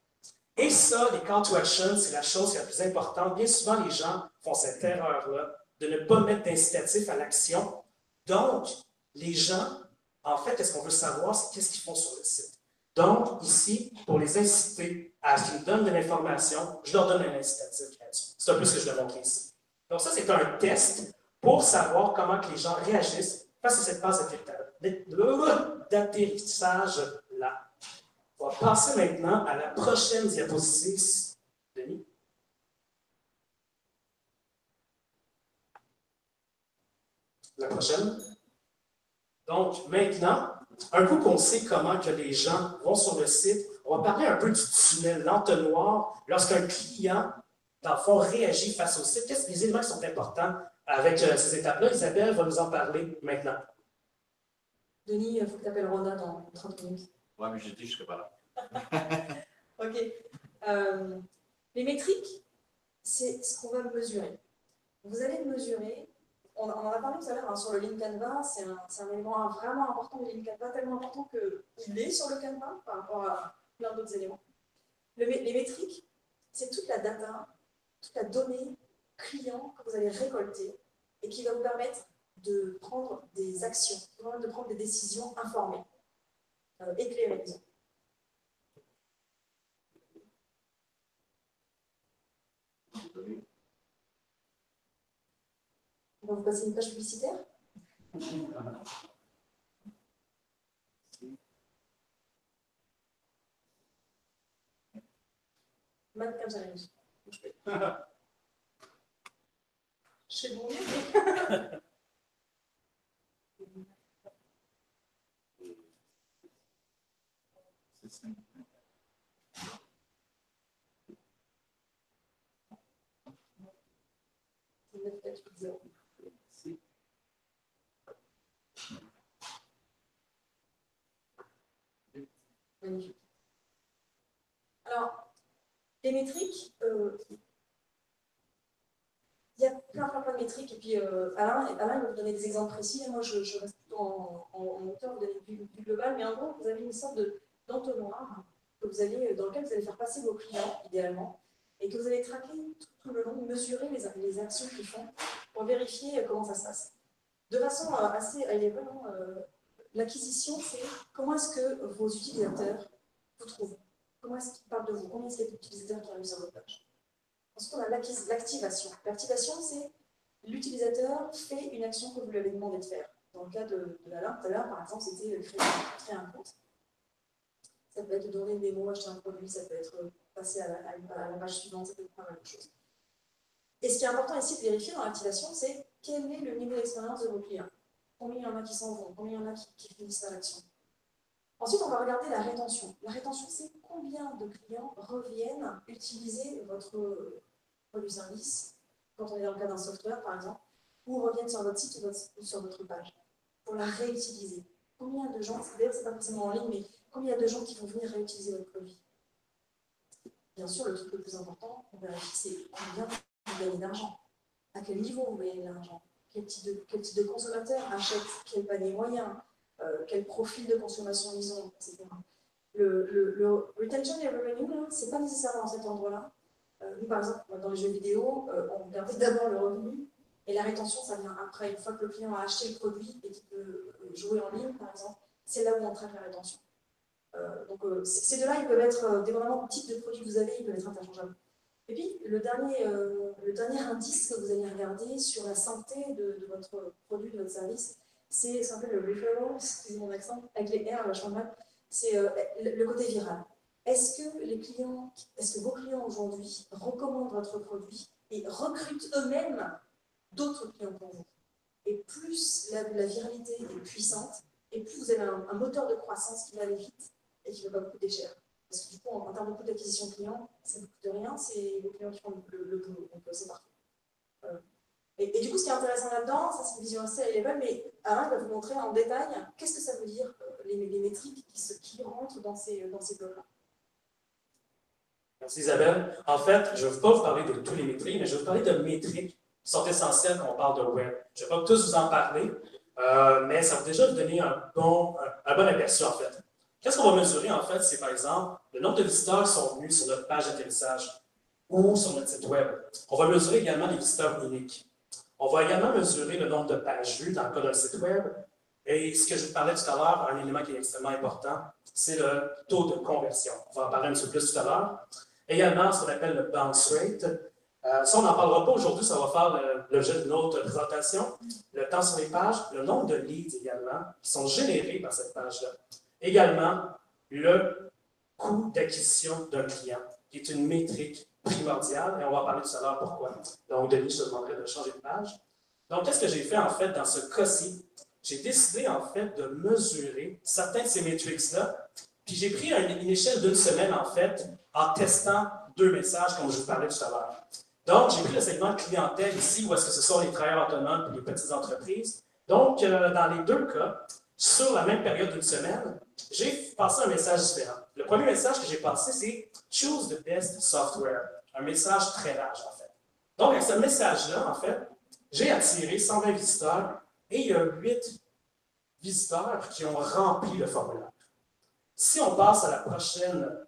Et ça, les call to action, c'est la chose la plus importante. Bien souvent, les gens font cette erreur-là de ne pas mettre d'incitatif à l'action. Donc, les gens, en fait, ce qu'on veut savoir, c'est qu'est-ce qu'ils font sur le site. Donc, ici, pour les inciter à ce qu'ils donnent de l'information, je leur donne un incitatif là-dessus. C'est un peu ce que je vais montrer ici. Donc, ça, c'est un test pour savoir comment que les gens réagissent face à cette phase d'atterrissage-là. On va passer maintenant à la prochaine diapositive. Denis. La prochaine. Donc, maintenant, un coup qu'on sait comment que les gens vont sur le site, on va parler un peu du tunnel, l'entonnoir, lorsqu'un client, dans le fond, réagit face au site. Qu'est-ce que les éléments qui sont importants avec ces étapes-là? Isabelle va nous en parler maintenant. Denis, il faut que tu appelles Rhonda dans 30 minutes. Oui, mais j'ai dit que je ne serais pas là. OK. Les métriques, c'est ce qu'on va mesurer. Vous allez mesurer, on en a parlé tout à l'heure sur le Lean Canvas, c'est un élément vraiment important du Lean Canvas, tellement important qu'il est sur le Canvas par rapport à plein d'autres éléments. Les métriques, c'est toute la data, toute la donnée client que vous allez récolter et qui va vous permettre de prendre des actions, de prendre des décisions informées, éclairées, disons. On va vous passer une page publicitaire. Mannequin challenge. Je fais bon mieux. Magnifique. Alors, les métriques, il y a plein de métriques, et puis Alain va vous donner des exemples précis, et moi je reste plutôt en hauteur, vous donnez du global, mais en gros, vous avez une sorte d'entonnoir que vous allez, dans lequel vous allez faire passer vos clients, idéalement, et que vous allez traquer tout le long, mesurer les actions qu'ils font, pour vérifier comment ça se passe. De façon assez, elle est vraiment, l'acquisition, c'est comment est-ce que vos utilisateurs vous trouvent, comment est-ce qu'ils parlent de vous, combien est-ce qu'il y a d'utilisateurs qui arrivent sur votre page. Ensuite, on a l'activation. L'activation, c'est l'utilisateur fait une action que vous lui avez demandé de faire. Dans le cas de Alain, tout à l'heure, par exemple, c'était créer un compte. Ça peut être donner des mots, acheter un produit, ça peut être passer à la page suivante, ça peut être pas mal de choses. Et ce qui est important ici de vérifier dans l'activation, c'est quel est le niveau d'expérience de vos clients. Combien il y en a qui s'en vont, combien il y en a qui finissent à l'action. Ensuite, on va regarder la rétention. La rétention, c'est combien de clients reviennent utiliser votre produit-service, quand on est dans le cas d'un software, par exemple, ou reviennent sur votre site ou sur votre page, pour la réutiliser. Combien de gens, d'ailleurs, c'est pas forcément en ligne, mais combien de gens qui vont venir réutiliser votre produit? Bien sûr, le truc le plus important, on vérifie, c'est combien vous gagnez d'argent. À quel niveau vous gagnez de l'argent? Quel type de consommateur achète? Quel panier moyen? Quel profil de consommation ils ont, etc. Le retention et revenue, ce n'est pas nécessairement dans cet endroit-là. Nous, par exemple, dans les jeux vidéo, on regarde d'abord le revenu, et la rétention, ça vient après. Une fois que le client a acheté le produit et qu'il peut jouer en ligne, par exemple, c'est là où on traque la rétention. Donc, ces deux-là, ils peuvent être, dépendamment du type de produit que vous avez, ils peuvent être interchangeables. Et puis, le dernier indice que vous allez regarder sur la santé de votre produit, de votre service, c'est ce qu'on appelle le referral, excusez mon accent, avec les R vachement mal, c'est le côté viral. Est-ce que vos clients aujourd'hui recommandent votre produit et recrutent eux-mêmes d'autres clients pour vous? Et plus la viralité est puissante, et plus vous avez un moteur de croissance qui va aller vite et qui ne va pas vous coûter cher. Parce que du coup, en termes de coût d'acquisition client, ça ne vous coûte rien, c'est vos clients qui font le boulot, donc c'est parfait. Et du coup, ce qui est intéressant là-dedans, ça c'est une vision assez high-level, mais Alain va vous montrer en détail qu'est-ce que ça veut dire, les métriques qui rentrent dans ces blocs-là. Merci Isabelle. En fait, je ne vais pas vous parler de tous les métriques, mais je vais vous parler de métriques qui sont essentielles quand on parle de web. Je ne vais pas tous vous en parler, mais ça va déjà vous donner un bon aperçu en fait. Qu'est-ce qu'on va mesurer en fait? C'est par exemple le nombre de visiteurs qui sont venus sur notre page d'atterrissage ou sur notre site web. On va mesurer également les visiteurs uniques. On va également mesurer le nombre de pages vues dans le cas d'un site web. Et ce que je vous parlais tout à l'heure, un élément qui est extrêmement important, c'est le taux de conversion. On va en parler un petit peu plus tout à l'heure. Également, ce qu'on appelle le bounce rate. Ça, on n'en parlera pas aujourd'hui, ça va faire l'objet d'une autre présentation. Le temps sur les pages, le nombre de leads également, qui sont générés par cette page-là. Également, le coût d'acquisition d'un client, qui est une métrique primordiale, et on va en parler tout à l'heure pourquoi. Donc, Denis, je te demanderai de changer de page. Donc, qu'est-ce que j'ai fait en fait dans ce cas-ci? J'ai décidé en fait de mesurer certains de ces métriques-là, puis j'ai pris une échelle d'une semaine en fait, en testant 2 messages, comme je vous parlais tout à l'heure. Donc, j'ai pris le segment clientèle ici, où est-ce que ce sont les travailleurs autonomes et les petites entreprises. Donc, dans les 2 cas, sur la même période d'une semaine, j'ai passé un message différent. Le premier message que j'ai passé, c'est « Choose the best software ». Un message très large, en fait. Donc, avec ce message-là, en fait, j'ai attiré 120 visiteurs et il y a 8 visiteurs qui ont rempli le formulaire. Si on passe à la prochaine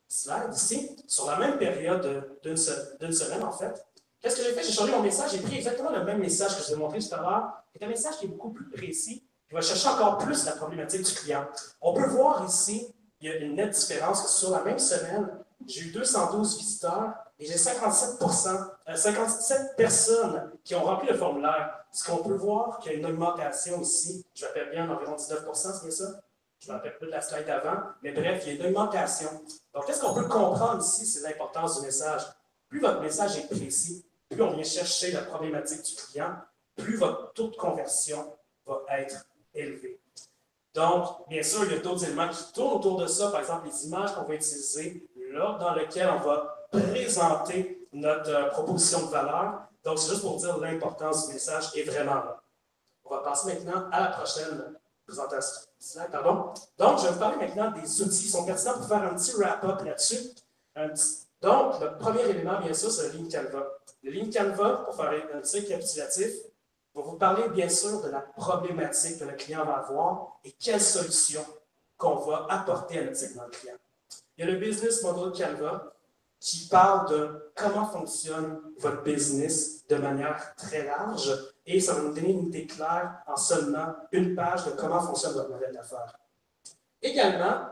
slide ici, sur la même période d'une semaine, en fait, qu'est-ce que j'ai fait? J'ai changé mon message, j'ai pris exactement le même message que je vous ai montré tout à l'heure, qui est un message qui est beaucoup plus précis, qui va chercher encore plus la problématique du client. On peut voir ici, il y a une nette différence que sur la même semaine, j'ai eu 212 visiteurs et j'ai 57 personnes qui ont rempli le formulaire. Ce qu'on peut voir qu'il y a une augmentation ici, je m'appelle bien environ 19 %, c'est bien ça? Je ne me rappelle plus de la slide d'avant, mais bref, il y a une augmentation. Donc, qu'est-ce qu'on peut comprendre ici, c'est l'importance du message. Plus votre message est précis, plus on vient chercher la problématique du client, plus votre taux de conversion va être élevé. Donc, bien sûr, il y a d'autres éléments qui tournent autour de ça, par exemple les images qu'on va utiliser, l'ordre dans lequel on va présenter notre proposition de valeur. Donc, c'est juste pour dire l'importance du message est vraiment là. On va passer maintenant à la prochaine présentation. Pardon. Donc, je vais vous parler maintenant des outils qui sont pertinents pour faire un petit wrap-up là-dessus. Donc, le premier élément, bien sûr, c'est le Lean Canva. Le Lean Canva, pour faire un petit récapitulatif, va vous parler bien sûr de la problématique que le client va avoir et quelles solutions qu'on va apporter à notre segment client. Il y a le Business Model Canva qui parle de comment fonctionne votre business de manière très large et ça va nous donner une idée claire en seulement une page de comment fonctionne votre modèle d'affaires. Également,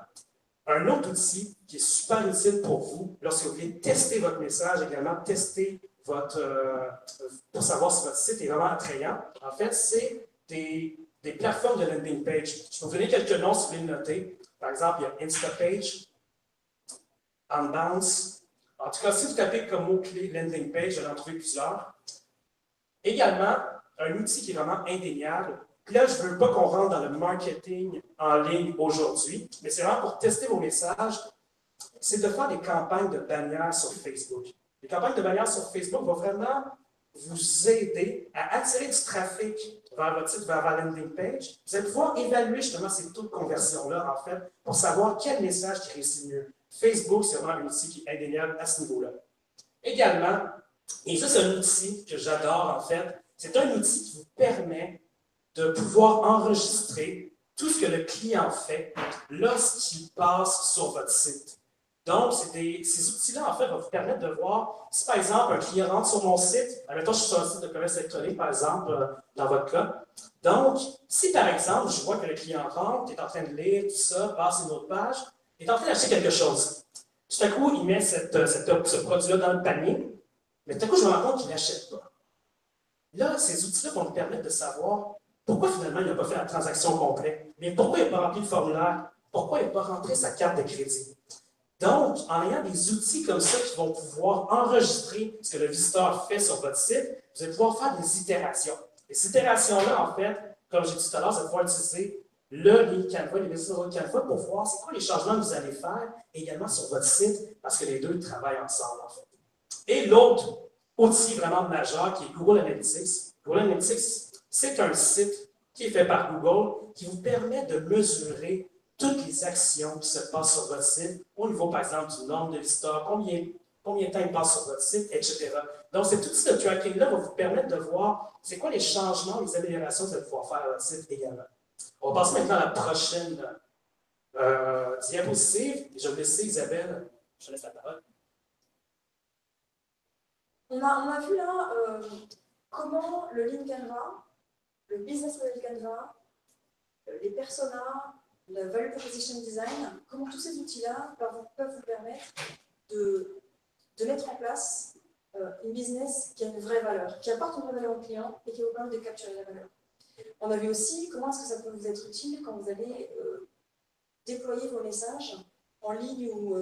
un autre outil qui est super utile pour vous lorsque vous voulez tester votre message, également tester pour savoir si votre site est vraiment attrayant, en fait, c'est des plateformes de landing page. Je vais vous donner quelques noms si vous voulez le noter. Par exemple, il y a Instapage, Unbounce. En tout cas, si vous tapez comme mot-clé landing page, vous allez en trouver plusieurs. Également, un outil qui est vraiment indéniable. Puis là, je ne veux pas qu'on rentre dans le marketing en ligne aujourd'hui, mais c'est vraiment pour tester vos messages, c'est de faire des campagnes de bannières sur Facebook. Les campagnes de bannières sur Facebook vont vraiment vous aider à attirer du trafic vers votre site, vers la landing page. Vous allez pouvoir évaluer justement ces taux de conversion-là, en fait, pour savoir quel message qui réussit mieux. Facebook, c'est vraiment un outil qui est indéniable à ce niveau-là. Également, et ça, c'est un outil que j'adore, en fait, c'est un outil qui vous permet de pouvoir enregistrer tout ce que le client fait lorsqu'il passe sur votre site. Donc, ces outils-là, en fait, vont vous permettre de voir si, par exemple, un client rentre sur mon site, admettons, je suis sur un site de commerce électronique, par exemple, dans votre cas. Donc, si, par exemple, je vois que le client rentre, est en train de lire tout ça, passe une autre page, est en train d'acheter quelque chose. Tout à coup, il met ce produit-là dans le panier, mais tout à coup, je me rends compte qu'il ne l'achète pas. Là, ces outils-là vont nous permettre de savoir pourquoi finalement il n'a pas fait la transaction complète, mais pourquoi il n'a pas rempli le formulaire, pourquoi il n'a pas rentré sa carte de crédit. Donc, en ayant des outils comme ça qui vont pouvoir enregistrer ce que le visiteur fait sur votre site, vous allez pouvoir faire des itérations. Et ces itérations-là, en fait, comme j'ai dit tout à l'heure, vous allez pouvoir utiliser le Lean Canva, les business model Canva pour voir c'est quoi les changements que vous allez faire également sur votre site, parce que les deux travaillent ensemble, en fait. Et l'autre outil vraiment majeur qui est Google Analytics. Google Analytics, c'est un site qui est fait par Google qui vous permet de mesurer toutes les actions qui se passent sur votre site au niveau, par exemple, du nombre de visiteurs, combien de temps ils passent sur votre site, etc. Donc, cet outil de tracking-là va vous permettre de voir c'est quoi les changements, les améliorations que vous allez pouvoir faire à votre site également. On passe maintenant à la prochaine diapositive. Je vais vous laisser Isabelle, je te laisse la parole. On a vu là comment le Lean Canva, le Business Model Canva, les personas, le Value Proposition Design, comment tous ces outils-là peuvent vous permettre de mettre en place une business qui a une vraie valeur, qui apporte une vraie valeur au client et qui vous permet de capturer la valeur. On a vu aussi comment est-ce que ça peut vous être utile quand vous allez déployer vos messages en ligne ou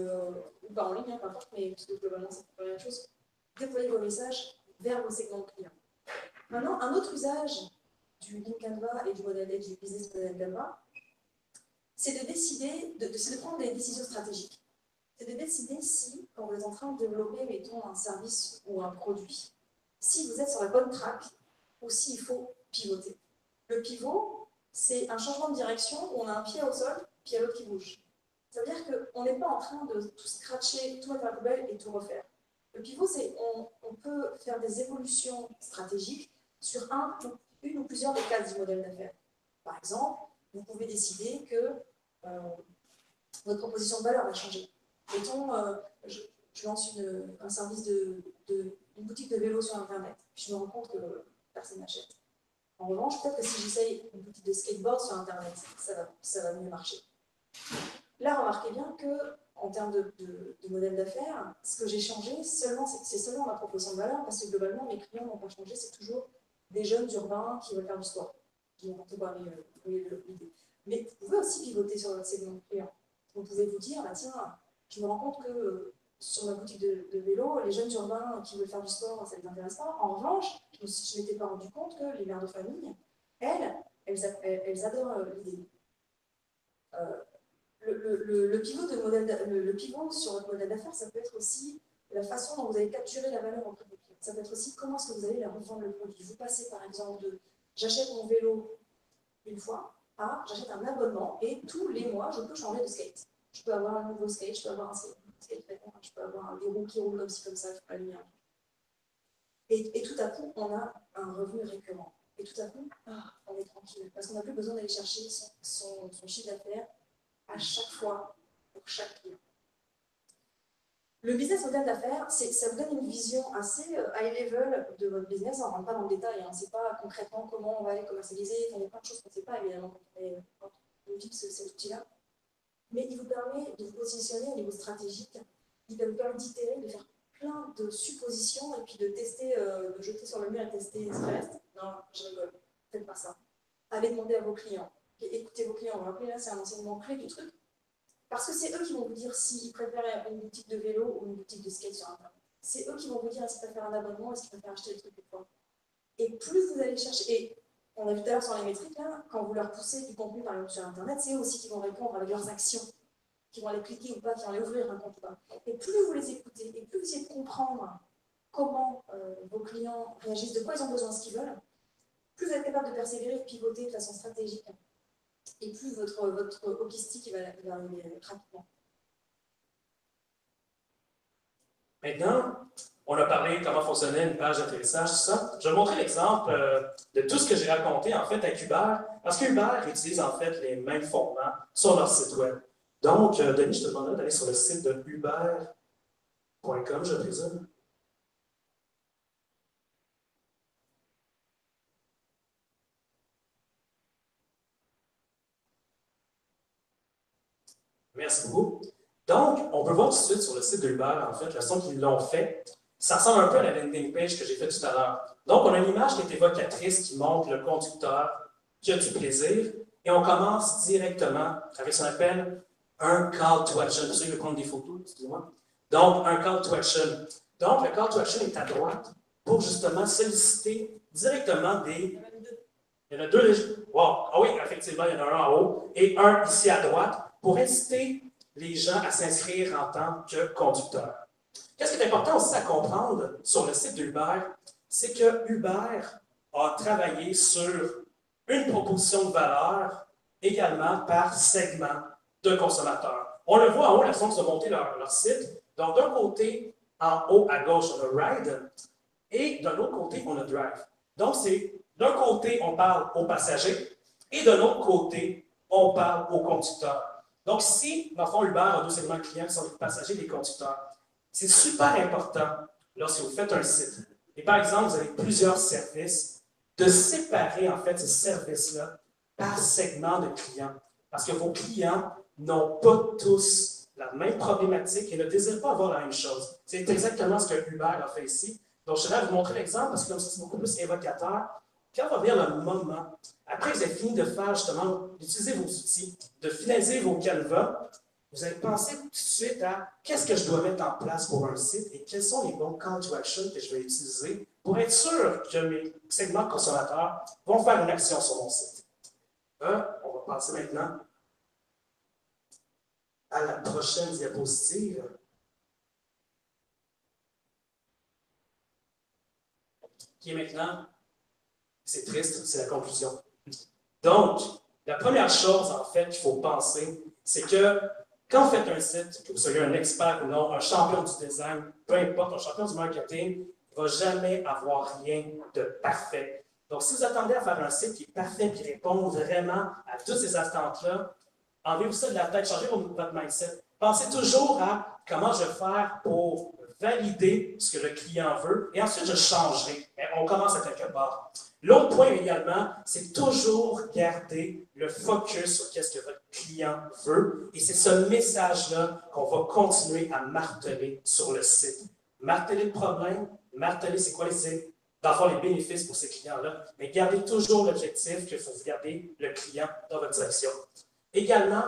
pas en ligne, hein, peu importe, mais parce que globalement, ça peut faire la même chose. Déployer vos messages vers vos segments clients. Maintenant, un autre usage du Lean Canva et du Business Model Canva, c'est de décider, c'est de prendre des décisions stratégiques. C'est de décider si, quand vous êtes en train de développer, mettons, un service ou un produit, si vous êtes sur la bonne track ou s'il faut pivoter. Le pivot, c'est un changement de direction où on a un pied au sol, puis il y a l'autre qui bouge. Ça veut dire qu'on n'est pas en train de tout scratcher, tout mettre à la poubelle et tout refaire. Le pivot, c'est on peut faire des évolutions stratégiques sur une ou plusieurs des cases du modèle d'affaires. Par exemple, vous pouvez décider que votre proposition de valeur va changer. Mettons, je lance un service une boutique de vélo sur Internet, puis je me rends compte que personne n'achète. En revanche, peut-être que si j'essaye une boutique de skateboard sur Internet, ça va mieux marcher. Là, remarquez bien que en termes de modèle d'affaires, ce que j'ai changé, c'est seulement ma proposition de valeur, parce que globalement, mes clients n'ont pas changé, c'est toujours des jeunes urbains qui veulent faire du sport. Je n'importe quoi, mais l'idée. Mais vous pouvez aussi pivoter sur votre segment client. Vous pouvez vous dire, bah, tiens, je me rends compte que sur ma boutique de vélo, les jeunes urbains qui veulent faire du sport, ça ne les intéresse pas. En revanche, je ne m'étais pas rendu compte que les mères de famille, elles adorent l'idée. Le pivot sur votre modèle d'affaires, ça peut être aussi la façon dont vous allez capturer la valeur auprès des clients. Ça peut être aussi comment est-ce que vous allez leur revendre le produit. Vous passez par exemple de j'achète mon vélo une fois à j'achète un abonnement et tous les mois je peux changer de skate. Je peux avoir un nouveau skate, je peux avoir un skate, je peux avoir des roues qui roulent comme ci comme ça, la lumière. Et tout à coup, on a un revenu récurrent. Et tout à coup, on est tranquille. Parce qu'on n'a plus besoin d'aller chercher son chiffre d'affaires à chaque fois pour chaque client. Le business model d'affaires, ça vous donne une vision assez high level de votre business. On ne rentre pas dans le détail, on ne sait pas concrètement comment on va aller commercialiser. Il y a plein de choses qu'on ne sait pas, évidemment, quand on utilise cet outil-là. Mais il vous permet de vous positionner au niveau stratégique. Il vous permet d'itérer, de faire plein de suppositions et puis de tester, de jeter sur le mur et tester ce qui reste. Non, je rigole, faites pas ça. Allez demander à vos clients. Écoutez vos clients, on va appeler là, c'est un enseignement clé du truc. Parce que c'est eux qui vont vous dire s'ils préfèrent une boutique de vélo ou une boutique de skate sur Internet. C'est eux qui vont vous dire est-ce qu'ils préfèrent un abonnement, est-ce qu'ils préfèrent acheter le truc une fois. Et plus vous allez chercher, et on a vu tout à l'heure sur les métriques, là, quand vous leur poussez du contenu par exemple sur Internet, c'est eux aussi qui vont répondre avec leurs actions, qui vont aller cliquer ou pas, qui vont aller ouvrir un compte ou pas. Et plus vous les écoutez, et plus vous essayez de comprendre comment vos clients réagissent, de quoi ils ont besoin, ce qu'ils veulent, plus vous êtes capable de persévérer, de pivoter de façon stratégique, et plus votre hockey stick va arriver rapidement. Maintenant, on a parlé comment fonctionnait une page d'atterrissage, tout ça. Je vais vous montrer l'exemple de tout ce que j'ai raconté en fait avec Uber, parce qu'Uber utilise en fait les mêmes fondements sur leur site web. Donc, Denis, je te demanderais d'aller sur le site de uber.com, je présume. Merci beaucoup. Donc, on peut voir tout de suite sur le site de Uber, en fait, la façon qu'ils l'ont fait. Ça ressemble un peu à la landing page que j'ai faite tout à l'heure. Donc, on a une image qui est évocatrice qui montre le conducteur qui a du plaisir. Et on commence directement avec ce qu'on appelle un call to action. Vous savez, prendre des photos, excusez-moi. Donc, un call to action. Donc, le call to action est à droite pour justement solliciter directement des... Il y en a deux. Wow. Ah oui, effectivement, il y en a un en haut et un ici à droite pour inciter les gens à s'inscrire en tant que conducteurs. Qu'est-ce qui est important aussi à comprendre sur le site d'Uber, c'est que Uber a travaillé sur une proposition de valeur également par segment de consommateurs. On le voit en haut, la façon de monter leur site. Donc, d'un côté, en haut à gauche, on a Ride et de l'autre côté, on a Drive. Donc, c'est d'un côté, on parle aux passagers et de l'autre côté, on parle aux conducteurs. Donc, si, dans le fond, Uber a deux segments clients qui sont les passagers et les conducteurs, c'est super important, lorsque vous faites un site, et par exemple, vous avez plusieurs services, de séparer, en fait, ces services-là par segment de clients. Parce que vos clients n'ont pas tous la même problématique et ne désirent pas avoir la même chose. C'est exactement ce que Uber a fait ici. Donc, je vais vous montrer l'exemple parce que comme c'est beaucoup plus évocateur. Quand va venir le moment, après que vous avez fini de faire justement, d'utiliser vos outils, de finaliser vos canevas, vous allez penser tout de suite à qu'est-ce que je dois mettre en place pour un site et quels sont les bons call to action que je vais utiliser pour être sûr que mes segments consommateurs vont faire une action sur mon site. On va passer maintenant à la prochaine diapositive. Qui est maintenant, c'est triste, c'est la conclusion. Donc, la première chose, en fait, qu'il faut penser, c'est que quand vous faites un site, que vous soyez un expert ou non, un champion du design, peu importe, un champion du marketing, il ne va jamais avoir rien de parfait. Donc, si vous attendez à faire un site qui est parfait, qui répond vraiment à toutes ces attentes-là, enlevez-vous ça de la tête, changez votre mindset. Pensez toujours à comment je vais faire pour valider ce que le client veut et ensuite je changerai. Mais on commence à quelque part. L'autre point également, c'est toujours garder le focus sur ce que votre client veut et c'est ce message-là qu'on va continuer à marteler sur le site. Marteler le problème, marteler c'est quoi les bénéfices pour ces clients-là, mais gardez toujours l'objectif qu'il faut garder le client dans votre section. Également,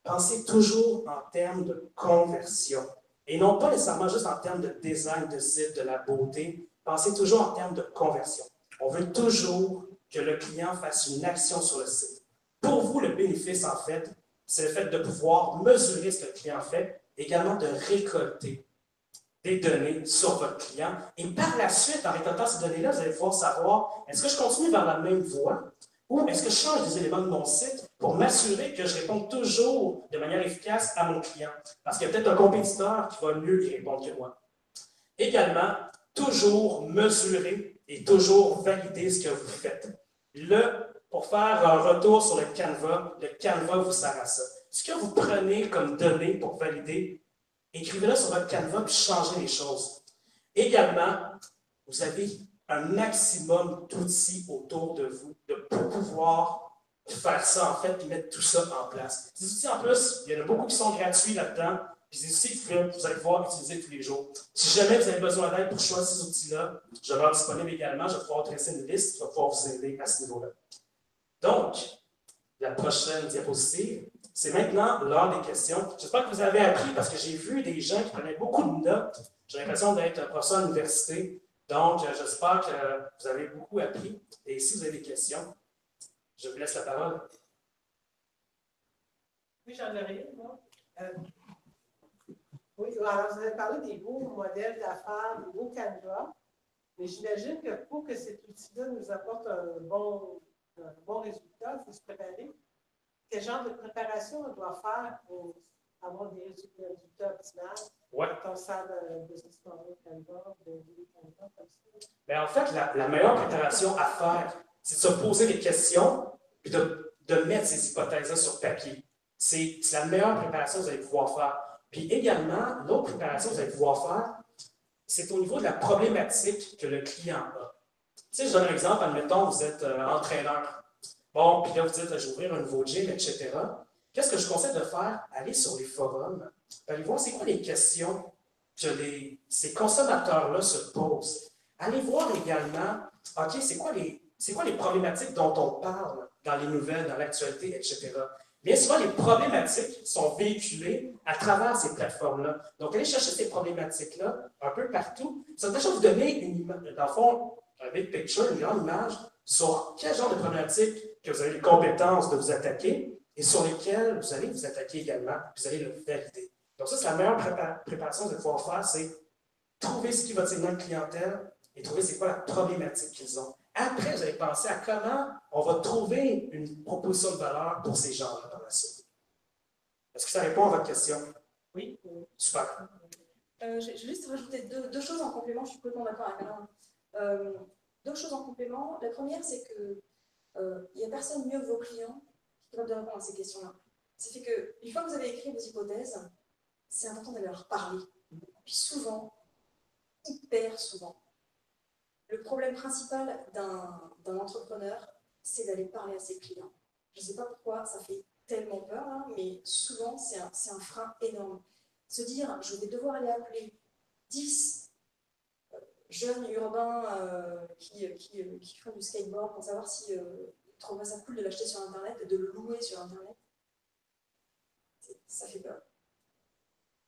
pensez toujours en termes de conversion. Et non pas nécessairement juste en termes de design de site, de la beauté. Pensez toujours en termes de conversion. On veut toujours que le client fasse une action sur le site. Pour vous, le bénéfice, en fait, c'est le fait de pouvoir mesurer ce que le client fait, également de récolter des données sur votre client. Et par la suite, en récoltant ces données-là, vous allez pouvoir savoir, est-ce que je continue vers la même voie ou est-ce que je change des éléments de mon site pour m'assurer que je réponds toujours de manière efficace à mon client? Parce qu'il y a peut-être un compétiteur qui va mieux y répondre que moi. Également, toujours mesurer et toujours valider ce que vous faites. Pour faire un retour sur le Canva vous sert à ça. Ce que vous prenez comme données pour valider, écrivez-le sur votre Canva puis changez les choses. Également, vous avez un maximum d'outils autour de vous pour pouvoir faire ça, en fait, et mettre tout ça en place. Ces outils, en plus, il y en a beaucoup qui sont gratuits là-dedans, puis des outils que vous allez pouvoir utiliser tous les jours. Si jamais vous avez besoin d'aide pour choisir ces outils-là, je vais être disponible également, je vais pouvoir dresser une liste qui va pouvoir vous aider à ce niveau-là. Donc, la prochaine diapositive, c'est maintenant l'heure des questions. J'espère que vous avez appris parce que j'ai vu des gens qui prenaient beaucoup de notes. J'ai l'impression d'être un professeur à l'université. Donc, j'espère que vous avez beaucoup appris. Et si vous avez des questions, je vous laisse la parole. Oui, j'en aurais une, moi. Oui, alors vous avez parlé des beaux modèles d'affaires, des beaux Canva, mais j'imagine que pour que cet outil-là nous apporte un bon résultat, il faut se préparer. Quel genre de préparation on doit faire pour avoir des résultats optimaux? Ouais. Quand on sert de business model Canva, de Canva, comme ça. Bien, en fait, la meilleure préparation à faire, c'est de se poser des questions et de mettre ces hypothèses-là sur papier. C'est la meilleure préparation que vous allez pouvoir faire. Puis également, l'autre préparation que vous allez pouvoir faire, c'est au niveau de la problématique que le client a. Tu sais, je donne un exemple, admettons, vous êtes entraîneur. Bon, puis là, vous dites, je vais ouvrir un nouveau gym, etc. Qu'est-ce que je conseille de faire? Aller sur les forums, allez voir c'est quoi les questions que ces consommateurs-là se posent. Allez voir également, OK, c'est quoi les problématiques dont on parle dans les nouvelles, dans l'actualité, etc. Bien souvent, les problématiques sont véhiculées à travers ces plateformes-là. Donc, allez chercher ces problématiques-là un peu partout. Ça va déjà vous donner une image, dans le fond, un big picture, une grande image sur quel genre de problématiques que vous avez les compétences de vous attaquer et sur lesquelles vous allez vous attaquer également, vous allez le valider. Donc, ça, c'est la meilleure préparation que vous allez pouvoir faire, c'est trouver ce qui est votre segment de clientèle et trouver c'est quoi la problématique qu'ils ont. Après, vous allez penser à comment on va trouver une proposition de valeur pour ces gens-là par la suite. Est-ce que ça répond à votre question? Oui. Super. Je vais juste rajouter deux choses en complément, je suis complètement d'accord avec Alain. Deux choses en complément. La première, c'est que il n'y a personne mieux que vos clients qui est capable de répondre à ces questions-là. Ça fait qu'une fois que vous avez écrit vos hypothèses, c'est important d'aller leur parler. Puis souvent, hyper souvent, le problème principal d'un entrepreneur, c'est d'aller parler à ses clients. Je ne sais pas pourquoi ça fait tellement peur, hein, mais souvent, c'est un frein énorme. Se dire, je vais devoir aller appeler 10 jeunes urbains qui font du skateboard pour savoir si ils trouveraient ça cool de l'acheter sur Internet et de le louer sur Internet, ça fait peur.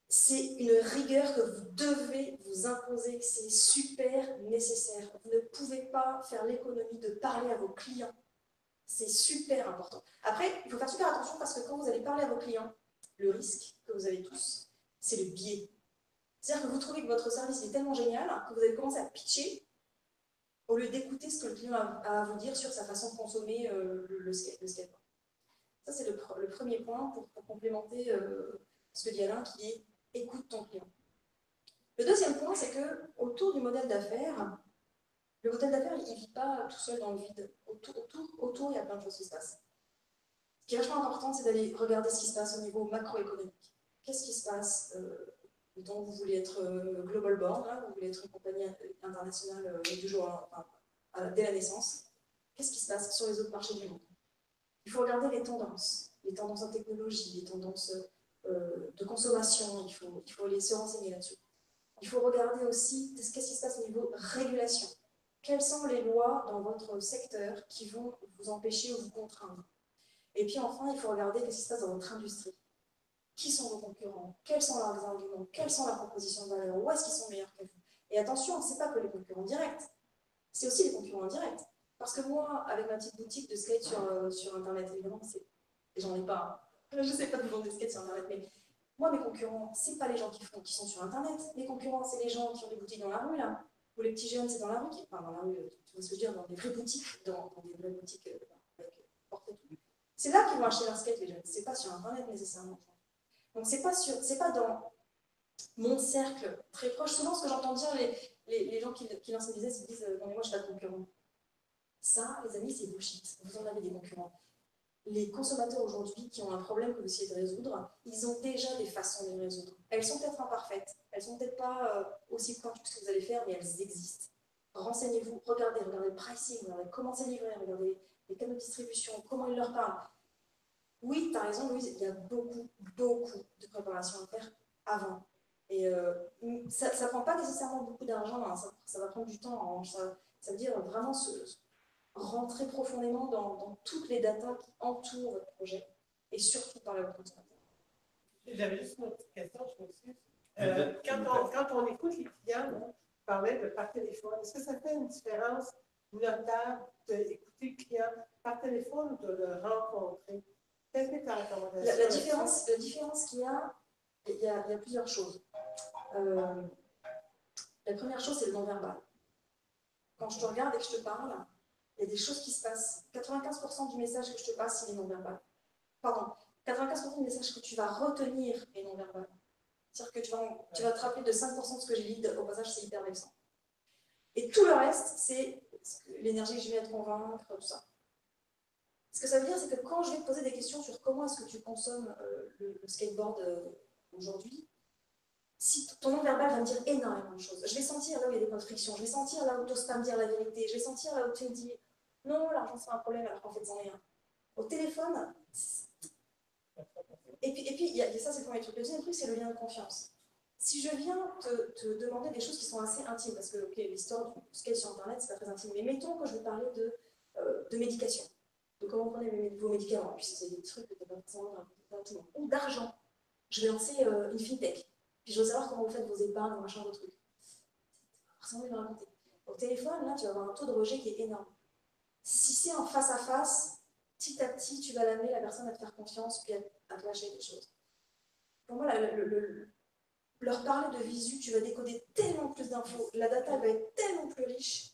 C'est une rigueur que vous devez vous imposer, c'est super nécessaire. Vous ne pouvez pas faire l'économie de parler à vos clients. C'est super important. Après, il faut faire super attention parce que quand vous allez parler à vos clients, le risque que vous avez tous, c'est le biais. C'est-à-dire que vous trouvez que votre service est tellement génial que vous allez commencer à pitcher au lieu d'écouter ce que le client a à vous dire sur sa façon de consommer le skateboard. Ça, c'est le premier point pour complémenter ce que dit Alain, qui est écoute ton client. Le deuxième point, c'est que autour du modèle d'affaires, le modèle d'affaires, il ne vit pas tout seul dans le vide. Autour, il y a plein de choses qui se passent. Ce qui est vachement important, c'est d'aller regarder ce qui se passe au niveau macroéconomique. Qu'est-ce qui se passe dont vous voulez être global board, hein, vous voulez être une compagnie internationale du jour dès la naissance. Qu'est-ce qui se passe sur les autres marchés du monde? Il faut regarder les tendances en technologie, les tendances de consommation, il faut aller se renseigner là-dessus. Il faut regarder aussi qu'est-ce qui se passe au niveau régulation. Quelles sont les lois dans votre secteur qui vont vous empêcher ou vous contraindre? Et puis enfin, il faut regarder ce qui se passe dans votre industrie. Qui sont vos concurrents? Quels sont leurs arguments? Quelles sont leurs propositions de valeur? Où est-ce qu'ils sont meilleurs que vous? Et attention, ce n'est pas que les concurrents directs, c'est aussi les concurrents indirects. Parce que moi, avec ma petite boutique de skate sur Internet, évidemment, j'en ai pas. Je ne sais pas de vendre des skates sur Internet, mais moi, mes concurrents, ce n'est pas les gens qui sont sur Internet. Mes concurrents, c'est les gens qui ont des boutiques dans la rue, là. Ou les petits jeunes, c'est dans la rue. Enfin, dans la rue, tu vois ce que je veux dire, dans des vraies boutiques, dans des vraies boutiques avec porte et tout. C'est là qu'ils vont acheter leur skate, les jeunes. C'est pas sur Internet, nécessairement. Donc, c'est pas dans mon cercle très proche. Souvent, ce que j'entends dire, les gens qui lancent un business, ils disent non, mais moi, je suis pas de concurrent. Ça, les amis, c'est bullshit. Vous en avez des concurrents. Les consommateurs aujourd'hui qui ont un problème que vous essayez de résoudre, ils ont déjà des façons de les résoudre. Elles sont peut-être imparfaites, elles sont peut-être pas aussi pointues que ce que vous allez faire, mais elles existent. Renseignez-vous, regardez le pricing, regardez comment c'est livré, regardez les canaux de distribution, comment ils leur parlent. Oui, tu as raison, Louise, il y a beaucoup de préparation à faire avant. Et ça ne prend pas nécessairement beaucoup d'argent, hein, ça va prendre du temps. Hein, ça veut dire vraiment rentrer profondément dans toutes les datas qui entourent votre projet et surtout parler au consommateur. J'avais juste une autre question, je m'excuse. Quand on écoute les clients, là, tu parlais par téléphone, est-ce que ça fait une différence notable d'écouter le client par téléphone ou de le rencontrer? Quelle est ta recommandation? La différence qu'il y a plusieurs choses. La première chose, c'est le non-verbal. Quand je te regarde et que je te parle, il y a des choses qui se passent. 95% du message que je te passe, il est non-verbal. Pardon, 95% du message que tu vas retenir est non-verbal. C'est-à-dire que tu vas te rappeler de 5% de ce que j'ai dit, au passage, c'est hyper vexant. Et tout le reste, c'est l'énergie que je viens de convaincre, tout ça. Ce que ça veut dire, c'est que quand je vais te poser des questions sur comment est-ce que tu consommes le skateboard aujourd'hui, si ton non-verbal va me dire énormément de choses. Je vais sentir là où il y a des points de friction, je vais sentir là où tu n'oses pas me dire la vérité, je vais sentir là où tu me dis non, l'argent c'est pas un problème alors qu'en fait c'en est un. Au téléphone, et puis il y a ça, c'est le premier truc. Le deuxième truc, c'est le lien de confiance. Si je viens te demander des choses qui sont assez intimes, parce que l'histoire du skate sur Internet, c'est pas très intime, mais mettons que je veux parler de médication, de comment prendre vos médicaments, puis c'est des trucs que tu n'as pas forcément dans tout le monde, ou d'argent. Je vais lancer une fintech. Puis je veux savoir comment vous faites vos épargnes, machin, vos trucs. Forcément, il va raconter. Au téléphone, là, tu vas avoir un taux de rejet qui est énorme. Si c'est en face à face, petit à petit, tu vas l'amener la personne à te faire confiance, puis à te lâcher des choses. Pour moi, leur parler de visu, tu vas décoder tellement plus d'infos, la data va être tellement plus riche.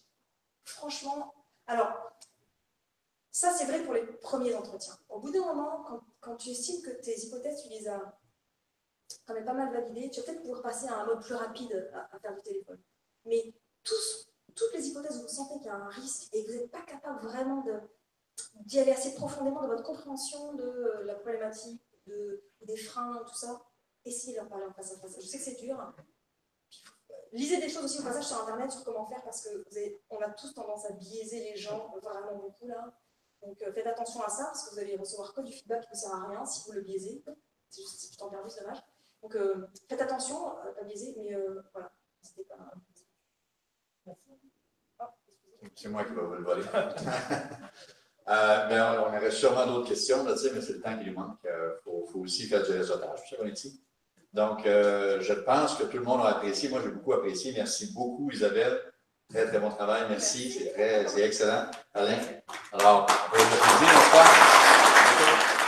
Franchement, alors, ça c'est vrai pour les premiers entretiens. Au bout d'un moment, quand tu estimes que tes hypothèses, tu les as quand même pas mal validé, tu vas peut-être pouvoir passer à un mode plus rapide à faire du téléphone. Mais toutes les hypothèses où vous sentez qu'il y a un risque et que vous n'êtes pas capable vraiment d'y aller assez profondément dans votre compréhension de la problématique, des freins, tout ça, essayez de leur parler en face à face. Je sais que c'est dur. Lisez des choses aussi au passage sur Internet sur comment faire parce qu'on a tous tendance à biaiser les gens, vraiment beaucoup là. Donc faites attention à ça parce que vous allez recevoir que du feedback qui ne sert à rien si vous le biaisez. C'est juste si tu t'en perds, c'est dommage. Donc, faites attention, pas biaisé, mais voilà, c'était pas... C'est moi qui vais vous le voler. On aurait sûrement d'autres questions, là, mais c'est le temps qui nous manque. Il faut aussi faire du réseautage. C'est ça qu'on est ici. Donc, je pense que tout le monde a apprécié. Moi, j'ai beaucoup apprécié. Merci beaucoup, Isabelle. Très, très bon travail. Merci. C'est excellent. Alain. Alors, on va vous applaudir, n'est-ce pas?